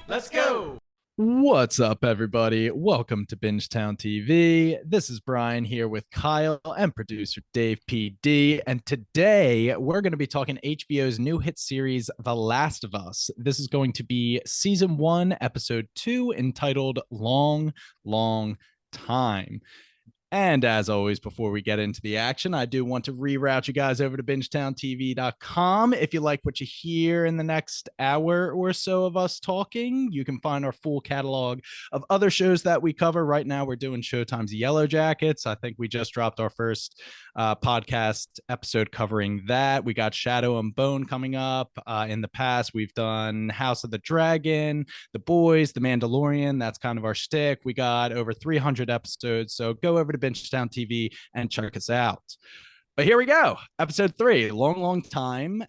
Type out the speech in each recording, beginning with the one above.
Let's go. What's up, everybody? Welcome to BingetownTV. This is Brian here with Kyle and producer Dave PD. And today we're going to be talking HBO's new hit series, The Last of Us. This is going to be season 1, episode 2, entitled Long, Long Time. And as always, before we get into the action, I do want to reroute you guys over to BingetownTV.com. If you like what you hear in the next hour or so of us talking, you can find our full catalog of other shows that we cover. Right now, we're doing Showtime's Yellow Jackets. I think we just dropped our first podcast episode covering that. We got Shadow and Bone coming up. In the past, we've done House of the Dragon, The Boys, The Mandalorian. That's kind of our shtick. We got over 300 episodes. So go over to Bingetown TV and check us out. But here we go. Episode 3, Long, Long Time.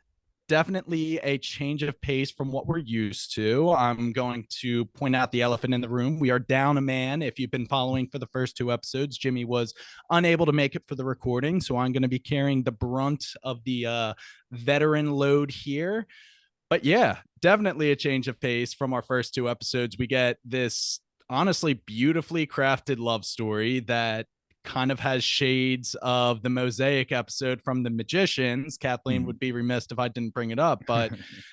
Definitely a change of pace from what we're used to. I'm going to point out the elephant in the room. We are down a man. If you've been following for the first 2 episodes, Jimmy was unable to make it for the recording. So I'm going to be carrying the brunt of the veteran load here. But yeah, definitely a change of pace from our first 2 episodes. We get this honestly beautifully crafted love story that kind of has shades of the Mosaic episode from The Magicians. Kathleen would be remiss if I didn't bring it up, but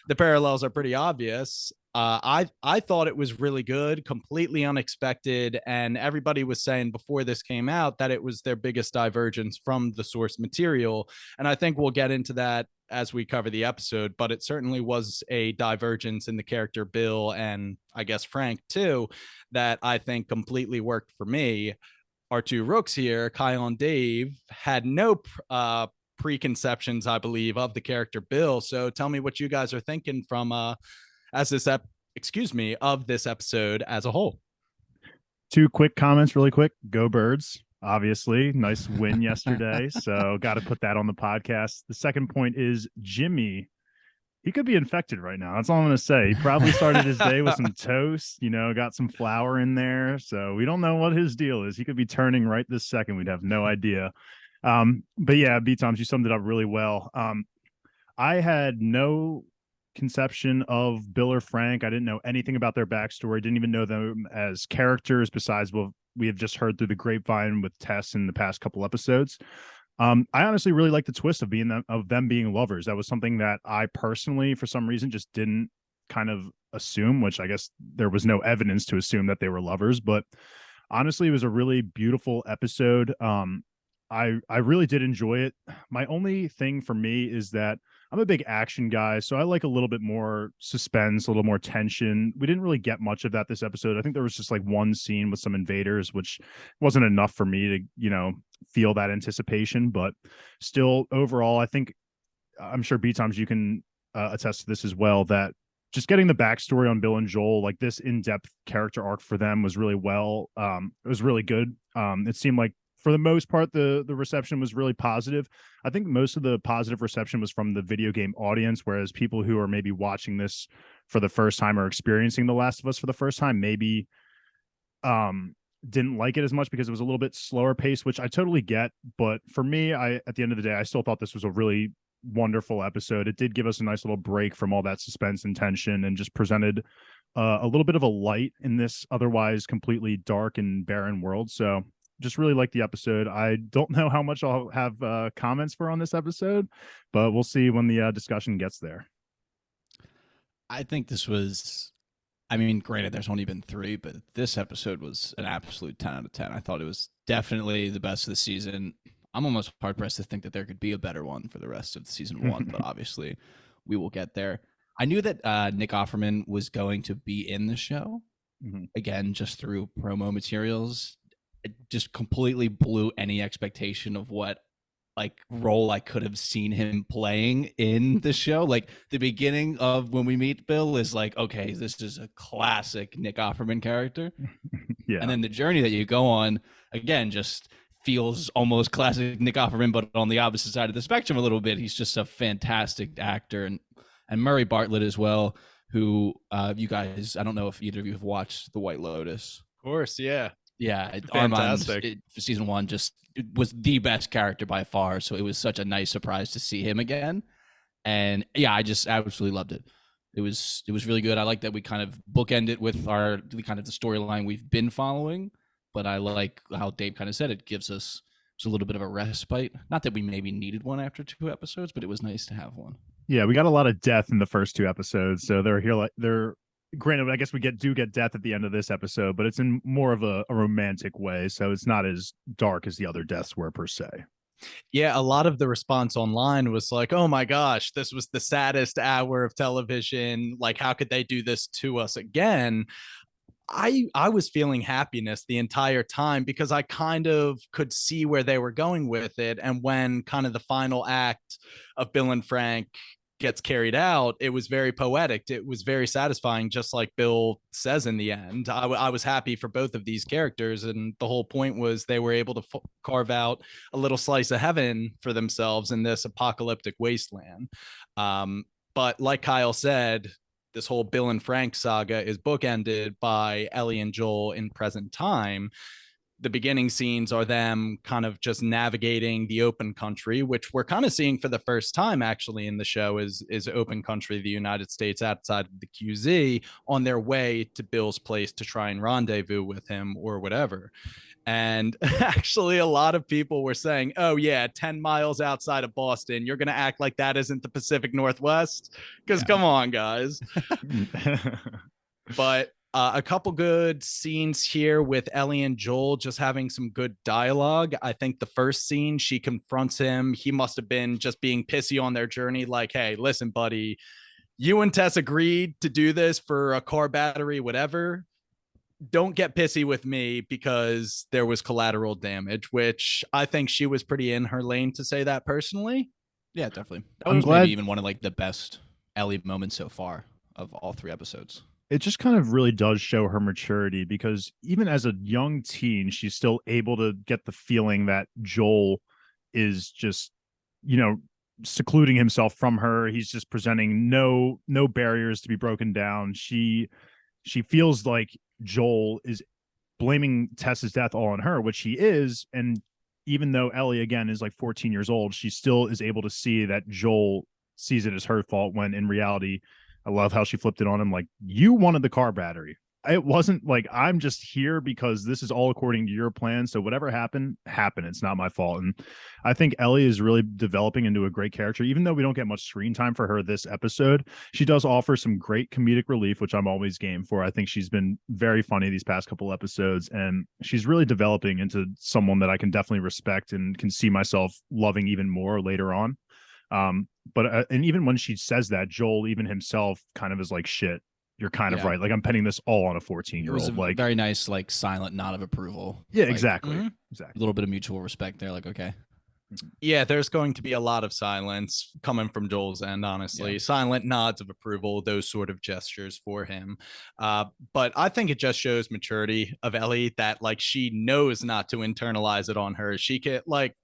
the parallels are pretty obvious. I thought it was really good, completely unexpected, and everybody was saying before this came out that it was their biggest divergence from the source material, and I think we'll get into that as we cover the episode, but it certainly was a divergence in the character Bill and I guess Frank too that I think completely worked for me. Our 2 rooks here, Kyle and Dave, had no preconceptions, I believe, of the character Bill. So tell me what you guys are thinking from of this episode as a whole. 2 quick comments, really quick. Go Birds. Obviously, nice win yesterday. So got to put that on the podcast. The second point is Jimmy. He could be infected right now. That's all I'm going to say. He probably started his day with some toast, got some flour in there. So we don't know what his deal is. He could be turning right this second. We'd have no idea. But yeah, B-Toms, you summed it up really well. I had no conception of Bill or Frank. I didn't know anything about their backstory. Didn't even know them as characters besides what we have just heard through the grapevine with Tess in the past couple episodes. I honestly really like the twist of them being lovers. That was something that I personally, for some reason, just didn't kind of assume, which I guess there was no evidence to assume that they were lovers. But honestly, it was a really beautiful episode. I really did enjoy it. My only thing for me is that I'm a big action guy, so I like a little bit more suspense, a little more tension. We didn't really get much of that this episode. I think there was just like one scene with some invaders, which wasn't enough for me to, feel that anticipation. But still, overall, I think I'm sure B-Toms, you can attest to this as well, that just getting the backstory on Bill and Joel, like this in-depth character arc for them was really well. It was really good. It seemed like for the most part, the reception was really positive. I think most of the positive reception was from the video game audience, whereas people who are maybe watching this for the first time or experiencing The Last of Us for the first time maybe didn't like it as much because it was a little bit slower pace, which I totally get. But for me, at the end of the day, I still thought this was a really wonderful episode. It did give us a nice little break from all that suspense and tension and just presented a little bit of a light in this otherwise completely dark and barren world. So just really like the episode. I don't know how much I'll have comments for on this episode, but we'll see when the discussion gets there. I think this was, granted, there's only been 3, but this episode was an absolute 10 out of 10. I thought it was definitely the best of the season. I'm almost hard-pressed to think that there could be a better one for the rest of season 1, but obviously we will get there. I knew that Nick Offerman was going to be in the show, again, just through promo materials. It just completely blew any expectation of what role I could have seen him playing in the show. Like the beginning of when we meet Bill is like, okay, this is a classic Nick Offerman character. Yeah. And then the journey that you go on, again, just feels almost classic Nick Offerman, but on the opposite side of the spectrum a little bit. He's just a fantastic actor. And Murray Bartlett as well, who you guys, I don't know if either of you have watched The White Lotus. Of course, yeah. Yeah, fantastic. Armand, for season 1 just was the best character by far. So it was such a nice surprise to see him again. And yeah, I just absolutely loved it. It was really good. I like that we kind of bookend it with the storyline we've been following, but I like how Dave kind of said it gives us a little bit of a respite. Not that we maybe needed one after 2 episodes, but it was nice to have one. Yeah, we got a lot of death in the first 2 episodes, so they're here like they're granted. I guess we get death at the end of this episode, but it's in more of a romantic way, so it's not as dark as the other deaths were per se. Yeah, a lot of the response online was like, oh my gosh, this was the saddest hour of television. Like, how could they do this to us again? I was feeling happiness the entire time because I kind of could see where they were going with it. And when kind of the final act of Bill and Frank gets carried out, it was very poetic. It was very satisfying, just like Bill says in the end. I was happy for both of these characters, and the whole point was they were able to carve out a little slice of heaven for themselves in this apocalyptic wasteland. But like Kyle said, this whole Bill and Frank saga is bookended by Ellie and Joel in present time. The beginning scenes are them kind of just navigating the open country, which we're kind of seeing for the first time actually in the show is open country, the United States outside of the QZ, on their way to Bill's place to try and rendezvous with him or whatever. And actually, a lot of people were saying, oh, yeah, 10 miles outside of Boston, you're going to act like that isn't the Pacific Northwest? Because come on, guys. But a couple good scenes here with Ellie and Joel just having some good dialogue. I think the first scene, she confronts him. He must have been just being pissy on their journey. Like, hey, listen, buddy, you and Tess agreed to do this for a car battery, whatever. Don't get pissy with me because there was collateral damage, which I think she was pretty in her lane to say that personally. Yeah, definitely. That was maybe even one of like the best Ellie moments so far of all 3 episodes. It just kind of really does show her maturity because even as a young teen, she's still able to get the feeling that Joel is just, secluding himself from her. He's just presenting no barriers to be broken down. She feels like Joel is blaming Tess's death all on her, which he is. And even though Ellie, again, is like 14 years old, she still is able to see that Joel sees it as her fault when in reality, I love how she flipped it on him. Like, you wanted the car battery. It wasn't like, I'm just here because this is all according to your plan. So whatever happened. It's not my fault. And I think Ellie is really developing into a great character. Even though we don't get much screen time for her this episode, she does offer some great comedic relief, which I'm always game for. I think she's been very funny these past couple episodes, and she's really developing into someone that I can definitely respect and can see myself loving even more later on. But and even when she says that, Joel, even himself, kind of is like, shit, you're kind of right. Like, I'm penning this all on a 14-year-old. Like, very nice, like silent nod of approval. Yeah, like, exactly. Exactly. A little bit of mutual respect there. Like, okay. Yeah, there's going to be a lot of silence coming from Joel's end, honestly. Yeah. Silent nods of approval, those sort of gestures for him. But I think it just shows maturity of Ellie that, like, she knows not to internalize it on her. She can, like,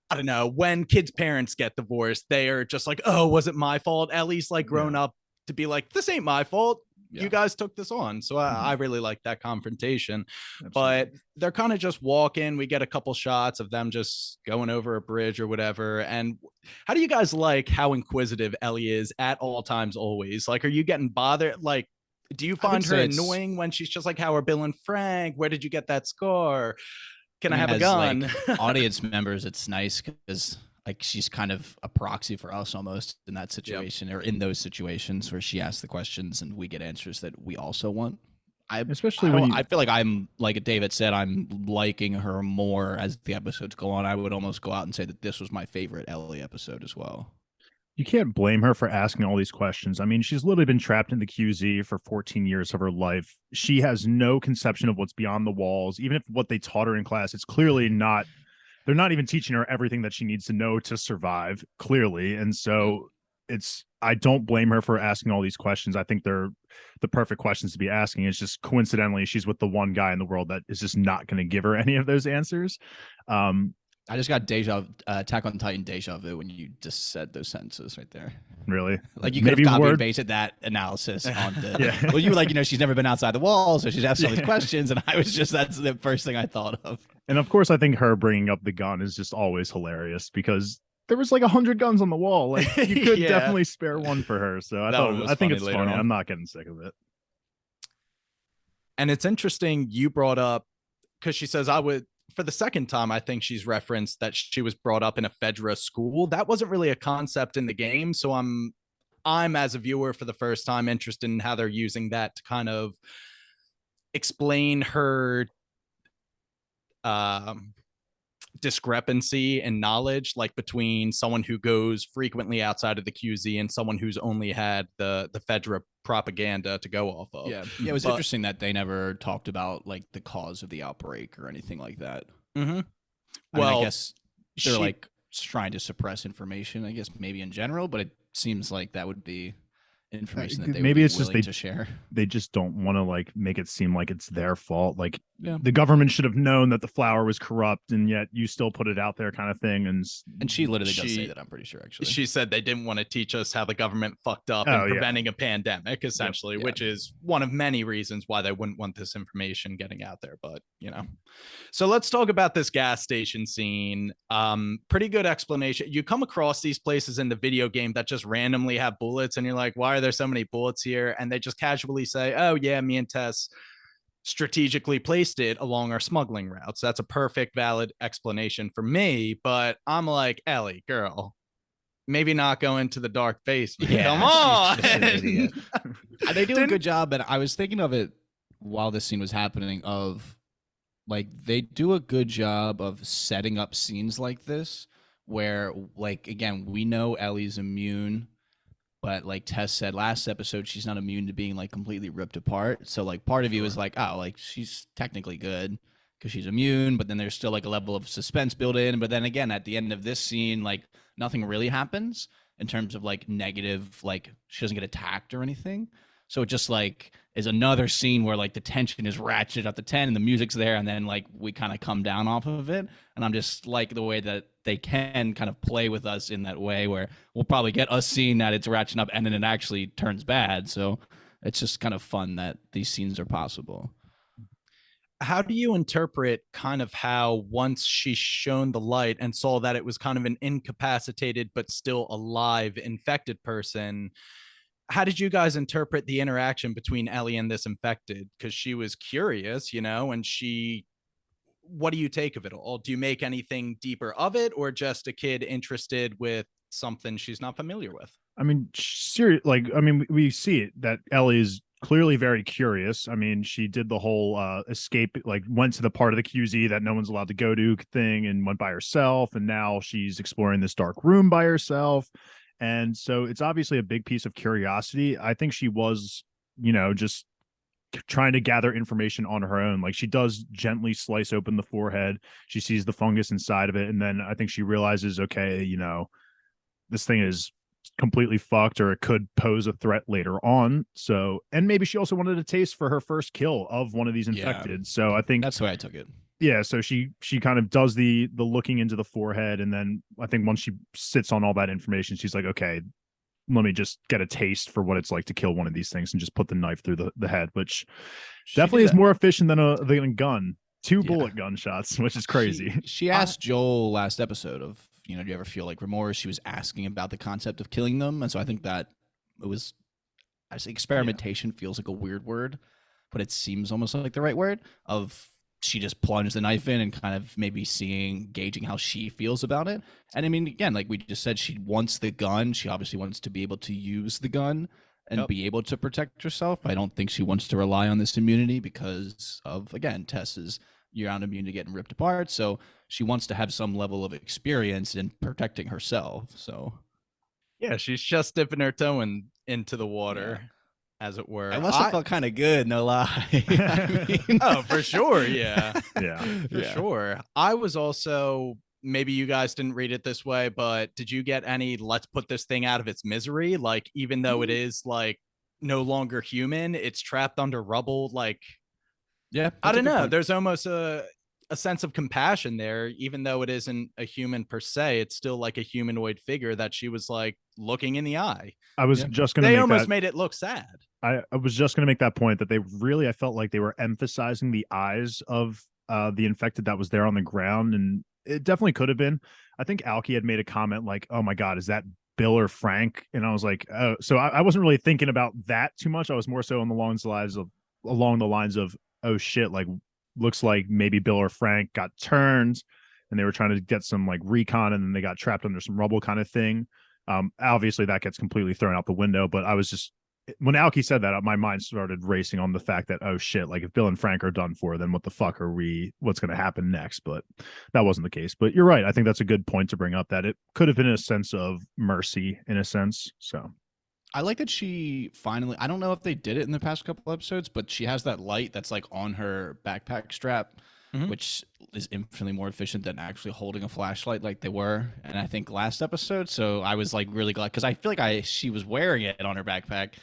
I don't know, when kids' parents get divorced, they are just like, oh, was it my fault? Ellie's like grown up to be like, this ain't my fault. You guys took this on. So I really like that confrontation. Absolutely. But they're kind of just walking. We get a couple shots of them just going over a bridge or whatever. And how do you guys like how inquisitive Ellie is at all times always? Like, are you getting bothered? Like, do you find her annoying when she's just like, how are Bill and Frank? Where did you get that scar? Can I have a gun? Like, audience members, it's nice because like she's kind of a proxy for us almost in that situation, or in those situations where she asks the questions and we get answers that we also want. I feel like I'm, like David said, I'm liking her more as the episodes go on. I would almost go out and say that this was my favorite Ellie episode as well. You can't blame her for asking all these questions. I mean, she's literally been trapped in the QZ for 14 years of her life. She has no conception of what's beyond the walls. Even if what they taught her in class, it's clearly not, they're not even teaching her everything that she needs to know to survive, clearly. And so I don't blame her for asking all these questions. I think they're the perfect questions to be asking. It's just coincidentally, she's with the one guy in the world that is just not going to give her any of those answers. I just got Attack on Titan deja vu when you just said those sentences right there. Really? Like, you could have copy and pasted that analysis on the. Well, you were like, she's never been outside the walls, so she's asking all these questions, and I was just, that's the first thing I thought of. And of course, I think her bringing up the gun is just always hilarious because there was like 100 guns on the wall. Like you could Yeah. definitely spare one for her. So I That one thought was I think funny it's later funny. on. I'm not getting sick of it. And it's interesting you brought up, because she says, I would, for the second time, I think she's referenced that she was brought up in a Fedra school. That wasn't really a concept in the game. So I'm as a viewer for the first time interested in how they're using that to kind of explain her discrepancy in knowledge, like between someone who goes frequently outside of the QZ and someone who's only had the Fedra propaganda to go off of. Yeah, it was interesting that they never talked about like the cause of the outbreak or anything like that. Mm-hmm. Well, I guess they're like trying to suppress information, I guess maybe in general, but it seems like that would be information that they maybe would it's be just willing to share. They just don't want to like make it seem like it's their fault. Like Yeah. the government should have known that the flower was corrupt, and yet you still put it out there, kind of thing. And she literally does say that, I'm pretty sure. Actually, she said they didn't want to teach us how the government fucked up in preventing a pandemic, essentially, which is one of many reasons why they wouldn't want this information getting out there. But so let's talk about this gas station scene. Pretty good explanation. You come across these places in the video game that just randomly have bullets, and you're like, why are there so many bullets here? And they just casually say, oh yeah, me and Tess strategically placed it along our smuggling routes. That's a perfect, valid explanation for me. But I'm like, Ellie, girl, maybe not go into the dark basement. Yeah, come on. she's just an idiot. They do a good job, and I was thinking of it while this scene was happening, of like they do a good job of setting up scenes like this where, like, again, we know Ellie's immune, but like Tess said last episode, she's not immune to being like completely ripped apart. So like part of you is like, oh, like she's technically good because she's immune, but then there's still like a level of suspense built in. But then again, at the end of this scene, like nothing really happens in terms of like negative, like she doesn't get attacked or anything. So it just like is another scene where like the tension is ratcheted up to 10 and the music's there, and then like we kind of come down off of it. And I'm just like the way that they can kind of play with us in that way where we'll probably get a scene that it's ratcheting up and then it actually turns bad. So it's just kind of fun that these scenes are possible. How do you interpret kind of how once she shone the light and saw that it was kind of an incapacitated but still alive infected person, how did you guys interpret the interaction between Ellie and this infected? Because she was curious, and what do you take of it all? Do you make anything deeper of it, or just a kid interested with something she's not familiar with? I mean, we see it that Ellie is clearly very curious. I mean, she did the whole escape, like went to the part of the QZ that no one's allowed to go to thing and went by herself. And now she's exploring this dark room by herself. And so it's obviously a big piece of curiosity. I think she was, just trying to gather information on her own. Like she does gently slice open the forehead. She sees the fungus inside of it. And then I think she realizes, okay, this thing is completely fucked, or it could pose a threat later on. So, and maybe she also wanted a taste for her first kill of one of these infected. So I think that's the way I took it. Yeah, so she kind of does the looking into the forehead, and then I think once she sits on all that information, she's like, okay, let me just get a taste for what it's like to kill one of these things and just put the knife through the head, which definitely is more efficient than a gun. 2 bullet gunshots, which is crazy. She asked Joel last episode of, do you ever feel like remorse? She was asking about the concept of killing them. And so I think that it was, I say experimentation feels like a weird word, but it seems almost like the right word of, she just plunged the knife in and kind of maybe gauging how she feels about it. And I mean, again, like we just said, she wants the gun. She obviously wants to be able to use the gun and be able to protect herself. I don't think she wants to rely on this immunity because of, again, Tess's year-round immune to getting ripped apart. So she wants to have some level of experience in protecting herself. So yeah, she's just dipping her toe into the water. Yeah. As it were. I must have felt kind of good, no lie. I mean, oh, for sure. Yeah. For sure. I was also, maybe you guys didn't read it this way, but did you get any, let's put this thing out of its misery? Like, even though it is like no longer human, it's trapped under rubble. Like, I don't know. There's almost a sense of compassion there, even though it isn't a human per se. It's still like a humanoid figure that she was like looking in the eye. I was just going to They almost made it look sad. I was just going to make that point that I felt like they were emphasizing the eyes of the infected that was there on the ground. And It definitely could have been. I think Alki had made a comment like, "Oh my God, is that Bill or Frank?" And I was like, "Oh." So I wasn't really thinking about that too much. I was more so on the along the lines of, "Oh shit!" Like, looks like maybe Bill or Frank got turned, and they were trying to get some like recon, and then they got trapped under some rubble kind of thing. Obviously, that gets completely thrown out the window. But I was just when Alki said that, my mind started racing on the fact that, oh shit, like if Bill and Frank are done for, then what the fuck are we? What's going to happen next? But that wasn't the case. But you're right. I think that's a good point to bring up. That it could have been a sense of mercy, in a sense. So I like that she finally, I don't know if they did it in the past couple episodes, but she has that light that's like on her backpack strap, which is infinitely more efficient than actually holding a flashlight like they were. And I think last episode. So I was like really glad because I feel like she was wearing it on her backpack.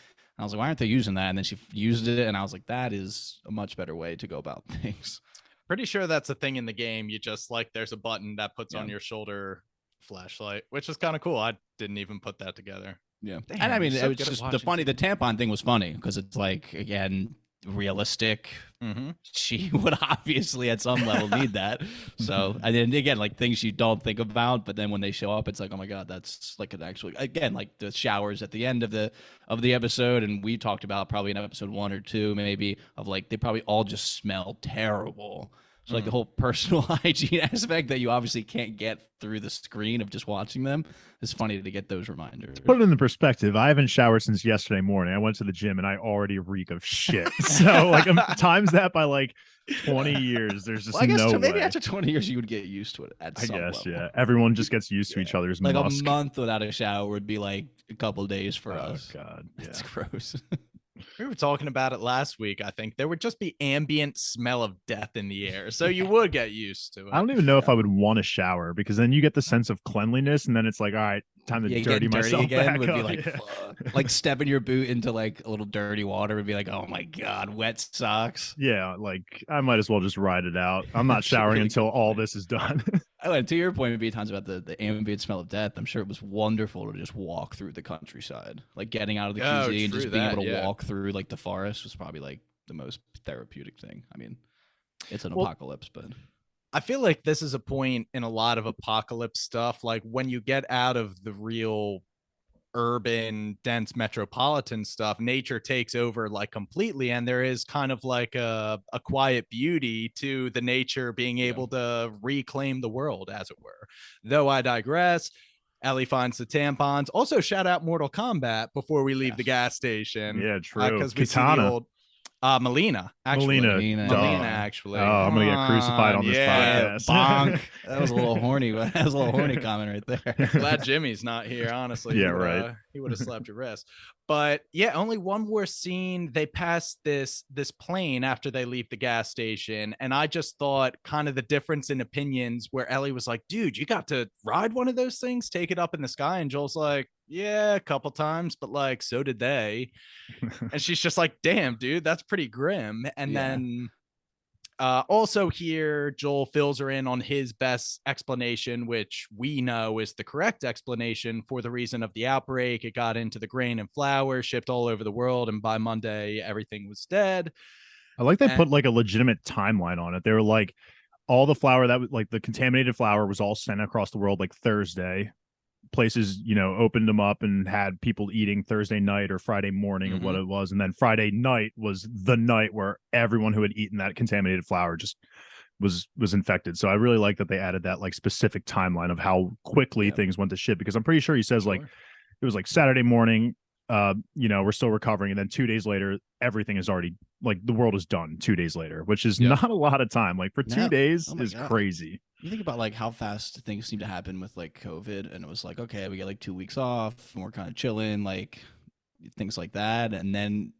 I was like, why aren't they using that? And then she used it, and I was like, that is a much better way to go about things. Pretty sure that's a thing in the game. You just like there's a button that puts on your shoulder flashlight, which is kind of cool. I didn't even put that together. Yeah. Damn, And I mean, so it was good at just watching the tampon thing was funny because it's like, again, realistic. She would obviously at some level need that. So, and then again, like things you don't think about, but then when they show up, it's like, oh my God, that's like an actually, again, like the showers at the end of the episode. And we talked about probably in episode 1 or 2, maybe, of like, they probably all just smell terrible. So like the whole personal hygiene aspect that you obviously can't get through the screen of just watching them is funny to get those reminders. put it in the perspective. I haven't showered since yesterday morning. I went to the gym and I already reek of shit. So like times that by like 20 years. There's just I guess no maybe way. after 20 years you would get used to it at I some guess, level. yeah. Everyone just gets used to each other's Like musk. a month without a shower would be like a couple days for us. Oh God, yeah. It's gross. We were talking about it last week. I think there would just be ambient smell of death in the air, so you would get used to it. I don't even know if I would want to shower because then you get the sense of cleanliness, and then it's like, all right, time to dirty myself again back would be up. like, Yeah. fuck. Like stepping your boot into like a little dirty water would be like, oh my God, wet socks. Yeah, like I might as well just ride it out. I'm not That's a showering really until good all point. this is done. Oh, and to your point, maybe times about the ambient smell of death. I'm sure it was wonderful to just walk through the countryside, like getting out of the QZ and just being able to walk through like the forest was probably like the most therapeutic thing. I mean, it's an apocalypse, but I feel like this is a point in a lot of apocalypse stuff. Like when you get out of the real urban, dense metropolitan stuff, nature takes over like completely. And there is kind of like a quiet beauty to the nature being able to reclaim the world, as it were. Though I digress. Ellie finds the tampons. Also, shout out Mortal Kombat before we leave the gas station. Yeah, true. Because we see the old Melina, actually. Melina, actually. Oh, I'm gonna get crucified on this podcast. Bonk. That was a little horny. That was a little horny comment right there. Glad Jimmy's not here, honestly. Yeah, right. He would have slapped your wrist. But yeah, only one more scene. They pass this plane after they leave the gas station. And I just thought kind of the difference in opinions where Ellie was like, dude, you got to ride one of those things, take it up in the sky. And Joel's like, yeah, a couple times, but like, so did they. And she's just like, damn, dude, that's pretty grim. And then also here, Joel fills her in on his best explanation, which we know is the correct explanation for the reason of the outbreak. It got into the grain and flour, shipped all over the world, and by Monday, everything was dead. I like they put like a legitimate timeline on it. They were like, all the flour that was like the contaminated flour was all sent across the world like Thursday. Places, opened them up and had people eating Thursday night or Friday morning of what it was. And then Friday night was the night where everyone who had eaten that contaminated flour just was infected. So I really like that they added that like specific timeline of how quickly things went to shit, because I'm pretty sure he says like it was like Saturday morning, we're still recovering. And then 2 days later, everything is already like the world is done 2 days later, which is not a lot of time. Like for 2 days is crazy. You think about like how fast things seem to happen with like COVID, and it was like, okay, we get like 2 weeks off and we're kind of chilling, like things like that. And then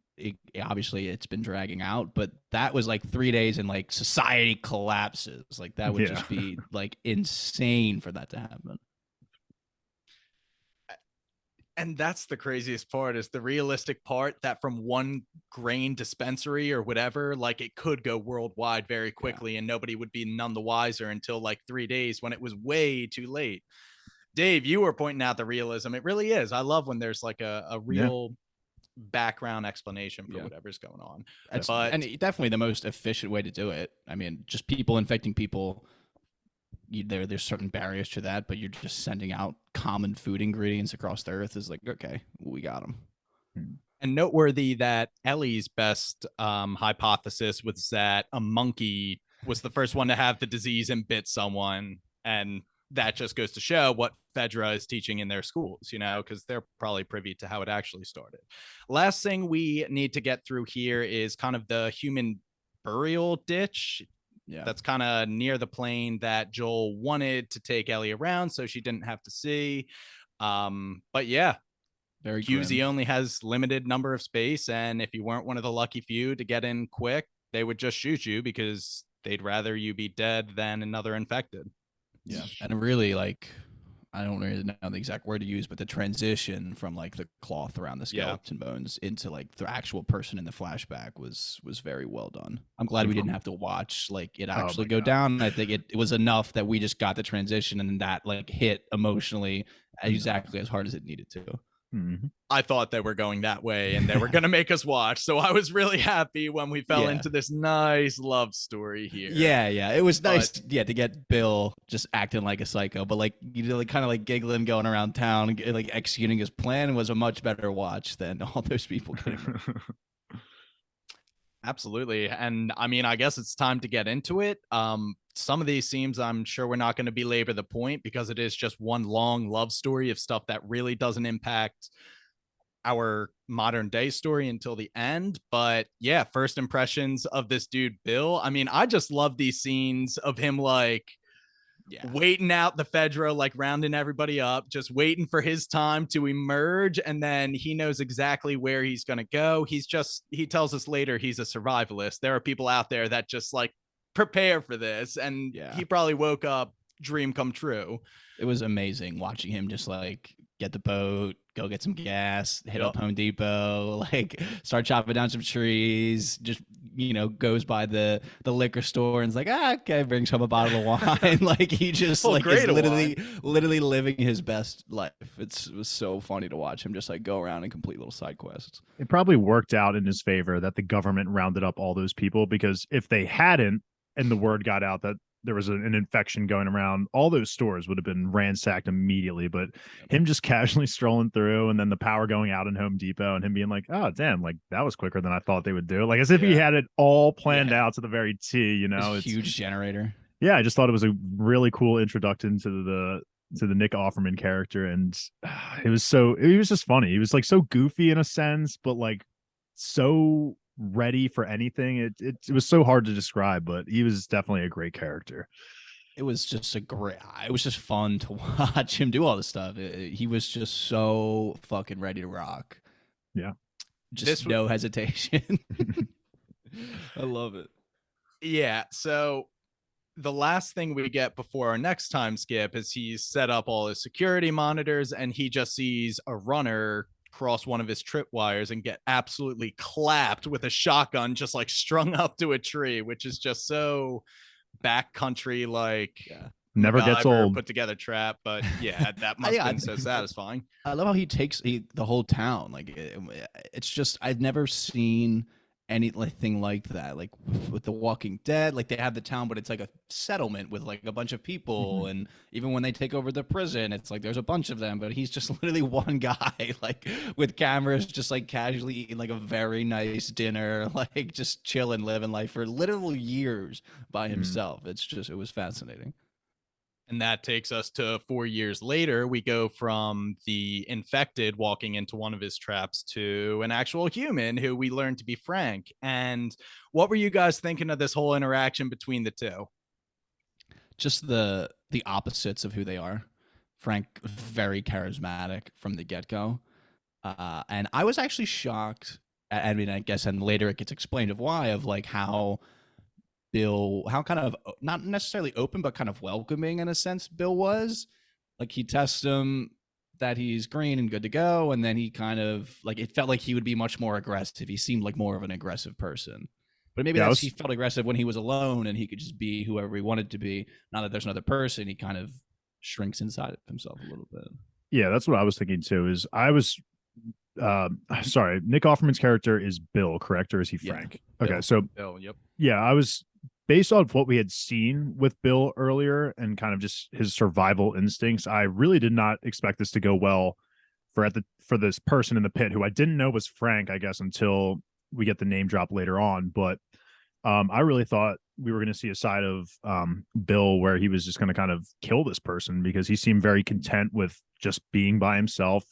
obviously it's been dragging out, but that was like 3 days and like society collapses. Like that would just be like insane for that to happen. And that's the craziest part, is the realistic part that from one grain dispensary or whatever, like it could go worldwide very quickly and nobody would be none the wiser until like 3 days when it was way too late. Dave, you were pointing out the realism. It really is. I love when there's like a real background explanation for whatever's going on. And definitely the most efficient way to do it. I mean, just people infecting people there's certain barriers to that, but you're just sending out common food ingredients across the earth is like, okay, we got them. And noteworthy that Ellie's best hypothesis was that a monkey was the first one to have the disease and bit someone. And that just goes to show what Fedra is teaching in their schools, because they're probably privy to how it actually started. Last thing we need to get through here is kind of the human burial ditch. Yeah. That's kind of near the plane that Joel wanted to take Ellie around so she didn't have to see. But yeah, very QZ grim. only has limited number of space, and if you weren't one of the lucky few to get in quick, they would just shoot you because they'd rather you be dead than another infected. Yeah, and really, like, I don't really know the exact word to use, but the transition from like the cloth around the skeleton bones into like the actual person in the flashback was very well done. I'm glad we didn't have to watch like it actually go down. I think it was enough that we just got the transition and that like hit emotionally exactly as hard as it needed to. Mm-hmm. I thought they were going that way and they were going to make us watch. So I was really happy when we fell Yeah. into this nice love story here. Yeah. It was nice, to get Bill just acting like a psycho, but like, like kind of like giggling, going around town, like executing his plan was a much better watch than all those people getting. Absolutely. And I mean, I guess it's time to get into it. Some of these scenes, I'm sure we're not going to belabor the point because it is just one long love story of stuff that really doesn't impact our modern day story until the end. But yeah, first impressions of this dude, Bill. I mean, I just love these scenes of him like waiting out the Fedra, like rounding everybody up, just waiting for his time to emerge. And then he knows exactly where he's going to go. He tells us later he's a survivalist. There are people out there that just like prepare for this. And he probably woke up, dream come true. It was amazing watching him just like get the boat, go get some gas, hit up Home Depot, like start chopping down some trees, just, goes by the liquor store and is like, okay, brings home a bottle of wine. Like he just like is literally living his best life. It was so funny to watch him just like go around and complete little side quests. It probably worked out in his favor that the government rounded up all those people, because if they hadn't, and the word got out that there was an infection going around, all those stores would have been ransacked immediately. But him just casually strolling through, and then the power going out in Home Depot, and him being like, oh damn, like that was quicker than I thought they would do, like as if he had it all planned out to the very T. It's huge generator. Yeah, I just thought it was a really cool introduction to the Nick Offerman character, and he was just funny. He was like so goofy in a sense, but like so ready for anything. It was so hard to describe, but he was definitely a great character. It was just it was just fun to watch him do all this stuff. He was just so fucking ready to rock. Yeah. Just no hesitation. I love it. Yeah. So the last thing we get before our next time skip is he's set up all his security monitors and he just sees a runner cross one of his tripwires and get absolutely clapped with a shotgun, just like strung up to a tree, which is just so backcountry, like never gets old, put together trap. But yeah, that must have been so satisfying. I love how he takes the whole town. Like it's just, I've never seen anything like that. Like with The Walking Dead, like they have the town, but it's like a settlement with like a bunch of people. And even when they take over the prison, it's like there's a bunch of them, but he's just literally one guy, like with cameras, just like casually eating like a very nice dinner, like just chilling, living life for literal years by himself. It was fascinating. And that takes us to 4 years later. We go from the infected walking into one of his traps to an actual human who we learn to be Frank. And what were you guys thinking of this whole interaction between the two? Just the opposites of who they are. Frank, very charismatic from the get-go. And I was actually shocked. I mean, I guess, and later it gets explained of why, of like how kind of not necessarily open, but kind of welcoming in a sense Bill was. Like he tests him that he's green and good to go, and then he kind of like, it felt like he would be much more aggressive. He seemed like more of an aggressive person, but maybe he felt aggressive when he was alone and he could just be whoever he wanted to be. Now that there's another person, he kind of shrinks inside of himself a little bit. Yeah, that's what I was thinking too. Sorry, Nick Offerman's character is Bill, correct? Or is he Frank? Yeah, okay, so Bill, yep. Yeah, I was based on what we had seen with Bill earlier and kind of just his survival instincts, I really did not expect this to go well for this person in the pit who I didn't know was Frank, I guess, until we get the name drop later on. But I really thought we were going to see a side of Bill where he was just going to kind of kill this person because he seemed very content with just being by himself.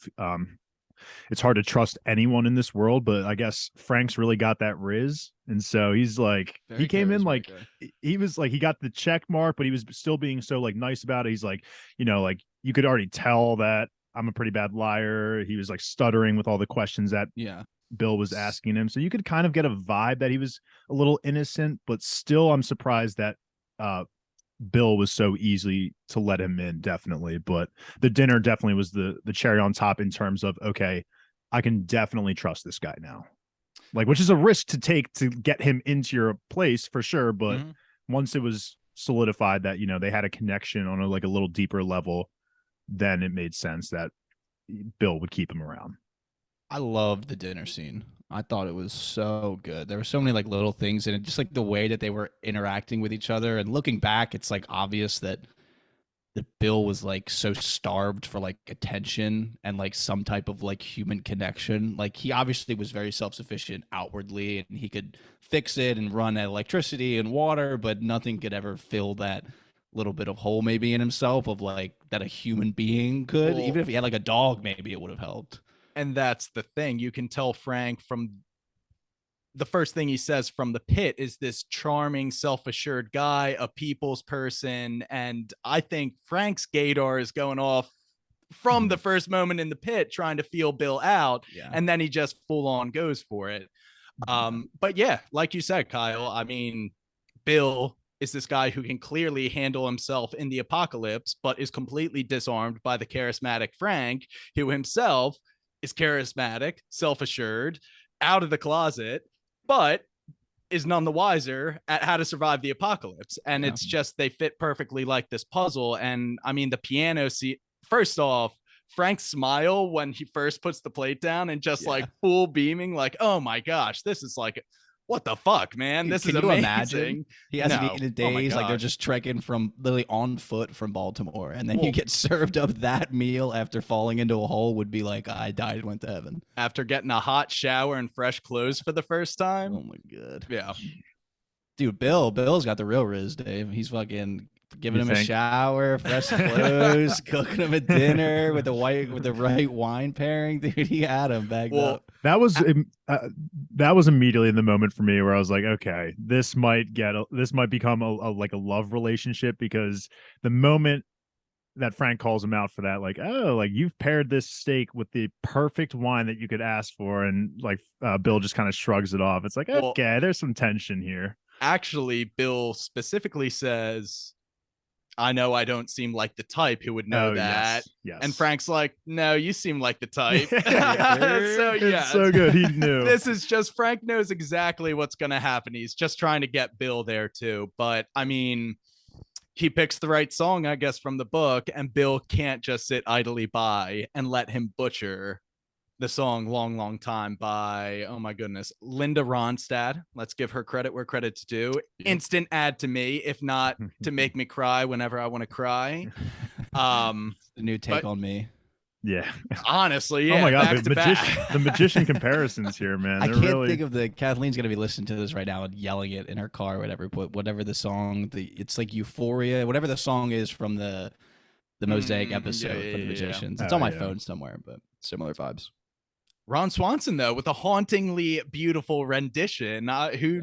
It's hard to trust anyone in this world, but I guess Frank's really got that riz. And so he's like, Very he came in like, charismatic. he was like, he got the check mark, but he was still being so like nice about it. He's like, like you could already tell that I'm a pretty bad liar. He was like stuttering with all the questions that Yeah. Bill was asking him. So you could kind of get a vibe that he was a little innocent, but still I'm surprised that Bill was so easy to let him in, definitely. But the dinner definitely was the cherry on top in terms of, okay, I can definitely trust this guy now. Like, which is a risk to take to get him into your place for sure. But once it was solidified that, they had a connection on a little deeper level, then it made sense that Bill would keep him around. I loved the dinner scene. I thought it was so good. There were so many like little things in it, just like the way that they were interacting with each other. And looking back, it's like obvious that Bill was like so starved for like attention and like some type of like human connection. Like he obviously was very self-sufficient outwardly and he could fix it and run electricity and water, but nothing could ever fill that little bit of hole maybe in himself of like that a human being could. Well, even if he had like a dog, maybe it would have helped. And that's the thing. You can tell Frank from the first thing he says from the pit is this charming, self-assured guy, a people's person. And I think Frank's gaydar is going off from the first moment in the pit, trying to feel Bill out. Yeah. And then he just full on goes for it. But yeah, like you said, Kyle, I mean, Bill is this guy who can clearly handle himself in the apocalypse, but is completely disarmed by the charismatic Frank, who himself is charismatic, self-assured, out of the closet, but is none the wiser at how to survive the apocalypse. And it's just, they fit perfectly like this puzzle. And I mean, the piano scene, first off, Frank's smile when he first puts the plate down and just like full beaming, like, oh my gosh, this is like, what the fuck, man? Dude, this is can you amazing. imagine? He hasn't eaten in days. Like they're gosh. just trekking from literally on foot from Baltimore. And then you get served up that meal after falling into a hole would be like, I died and went to heaven. After getting a hot shower and fresh clothes for the first time. Oh my God. Yeah. Dude, Bill's got the real riz, Dave. He's fucking giving him a think? shower, fresh clothes, cooking him a dinner with the right wine pairing. Dude, he had him bagged up. That was immediately in the moment for me where I was like, okay, this might become a love relationship, because the moment that Frank calls him out for that, like, oh, like you've paired this steak with the perfect wine that you could ask for, and like Bill just kind of shrugs it off. It's like, okay, there's some tension here. Actually, Bill specifically says, I know I don't seem like the type who would know that. Yes. And Frank's like, no, you seem like the type. So it's so good. He knew. This is just, Frank knows exactly what's going to happen. He's just trying to get Bill there too. But I mean, he picks the right song, I guess, from the book, and Bill can't just sit idly by and let him butcher the song Long, Long Time by, oh my goodness, Linda Ronstadt. Let's give her credit where credit's due. Yep. Instant ad to me, if not to make me cry whenever I want to cry. The new take on me. Yeah. Honestly, yeah. Oh my God, the magician comparisons here, man. I can't think of Kathleen's going to be listening to this right now and yelling it in her car or whatever, but whatever the song, it's like Euphoria, whatever the song is from the Mosaic episode for the magicians. It's on my phone somewhere, but similar vibes. Ron Swanson, though, with a hauntingly beautiful rendition. Who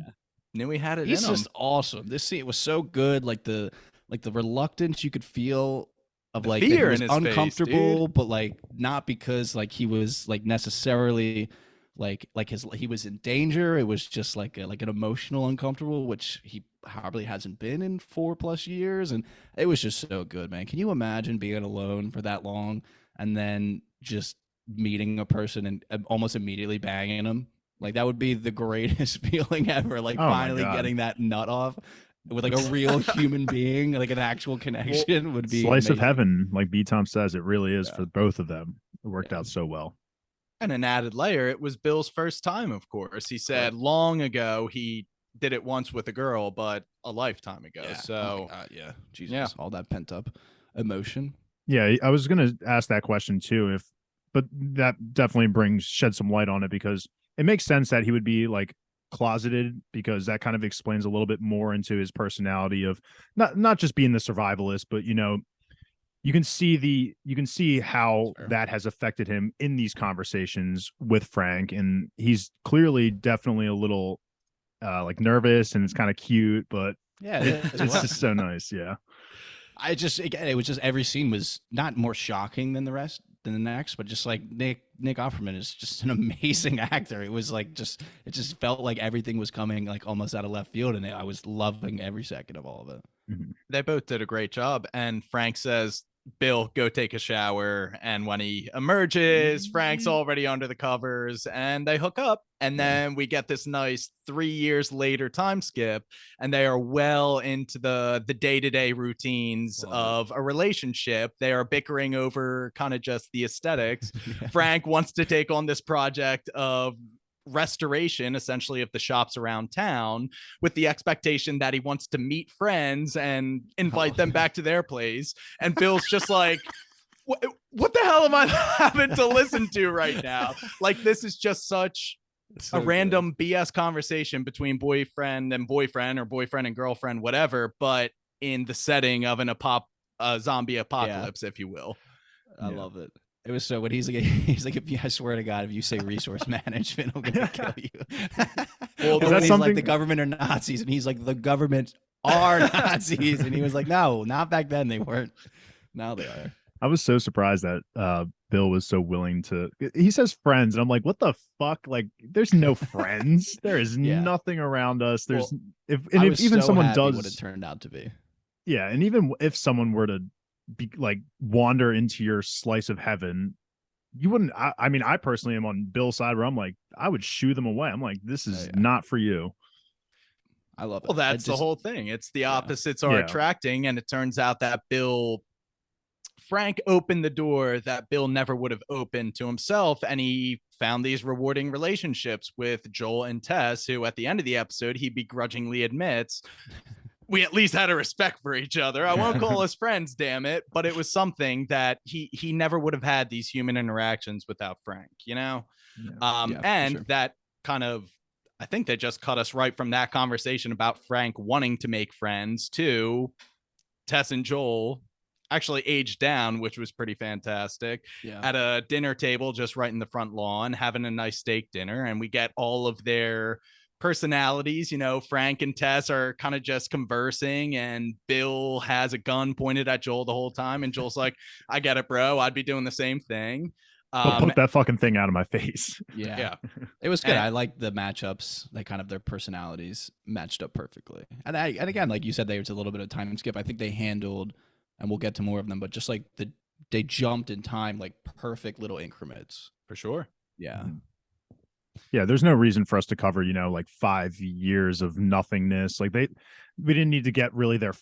knew he had it? He's in just awesome. This scene was so good. Like the reluctance you could feel of the like fear that he was in his uncomfortable, face, but like not because like he was like necessarily like he was in danger. It was just like an emotional uncomfortable, which he probably hasn't been in 4+ years, and it was just so good, man. Can you imagine being alone for that long and then just meeting a person and almost immediately banging him? Like that would be the greatest feeling ever. Like finally getting that nut off with like a real human being, like an actual connection would be slice amazing. of heaven, like B Tom says. It really is for both of them. It worked out so well. And an added layer, it was Bill's first time, of course. He said long ago he did it once with a girl, but a lifetime ago. Yeah. So Oh my God, yeah, Jesus, Yeah. all that pent up emotion. Yeah, I was gonna ask that question too, but that definitely shed some light on it because it makes sense that he would be like closeted because that kind of explains a little bit more into his personality of not just being the survivalist, but you can see how Sure. that has affected him in these conversations with Frank, and he's clearly definitely a little like nervous, and it's kind of cute, but Yeah, it's just so nice. Yeah. It was just every scene was not more shocking than the next, but just like Nick Offerman is just an amazing actor. It was like it just felt like everything was coming like almost out of left field, and I was loving every second of all of it. Mhm. they both did a great job. And Frank says, Bill, go take a shower. And when he emerges, Frank's already under the covers and they hook up. And then we get this nice 3 years later time skip, and they are well into the day-to-day routines of a relationship. They are bickering over kind of just the aesthetics. Yeah. Frank wants to take on this project of restoration, essentially, of the shops around town, with the expectation that he wants to meet friends and invite them back to their place. And Bill's just like, what the hell am I having to listen to right now? Like, this is just such a random BS conversation between boyfriend and boyfriend, or boyfriend and girlfriend, whatever, but in the setting of a zombie apocalypse, if you will. I love it. It was so when he's like, I swear to God, if you say resource management, I'm gonna kill you. Well, is that he's something like the government are Nazis, and he's like the government are Nazis, and he was like, no, not back then they weren't. Now they are. I was so surprised that Bill was so willing to. He says friends, and I'm like, what the fuck? Like, there's no friends. There is nothing around us. There's if even so someone happy does what it turned out to be. Yeah, and even if someone were to be like wander into your slice of heaven, you wouldn't. I mean, I personally am on Bill's side where I'm like, I would shoo them away. I'm like, this is not for you. I love it. Well, that's the whole thing. It's the opposites are attracting, and it turns out that Frank opened the door that Bill never would have opened to himself, and he found these rewarding relationships with Joel and Tess, who at the end of the episode he begrudgingly admits we at least had a respect for each other. I won't call us friends, damn it, but it was something that he never would have had these human interactions without Frank, you know? And that kind of, I think they just cut us right from that conversation about Frank wanting to make friends to Tess and Joel actually aged down, which was pretty fantastic. At a dinner table just right in the front lawn, having a nice steak dinner, and we get all of their personalities. You know, Frank and Tess are kind of just conversing, and Bill has a gun pointed at Joel the whole time, and Joel's like, I get it, bro, I'd be doing the same thing. But put that fucking thing out of my face. Yeah. It was good. I liked the matchups. They kind of, their personalities matched up perfectly. And again, like you said, there was a little bit of time skip. I think they handled, and we'll get to more of them, but just like they jumped in time, like perfect little increments. For sure. Yeah. Yeah, there's no reason for us to cover, like 5 years of nothingness. Like we didn't need to get really their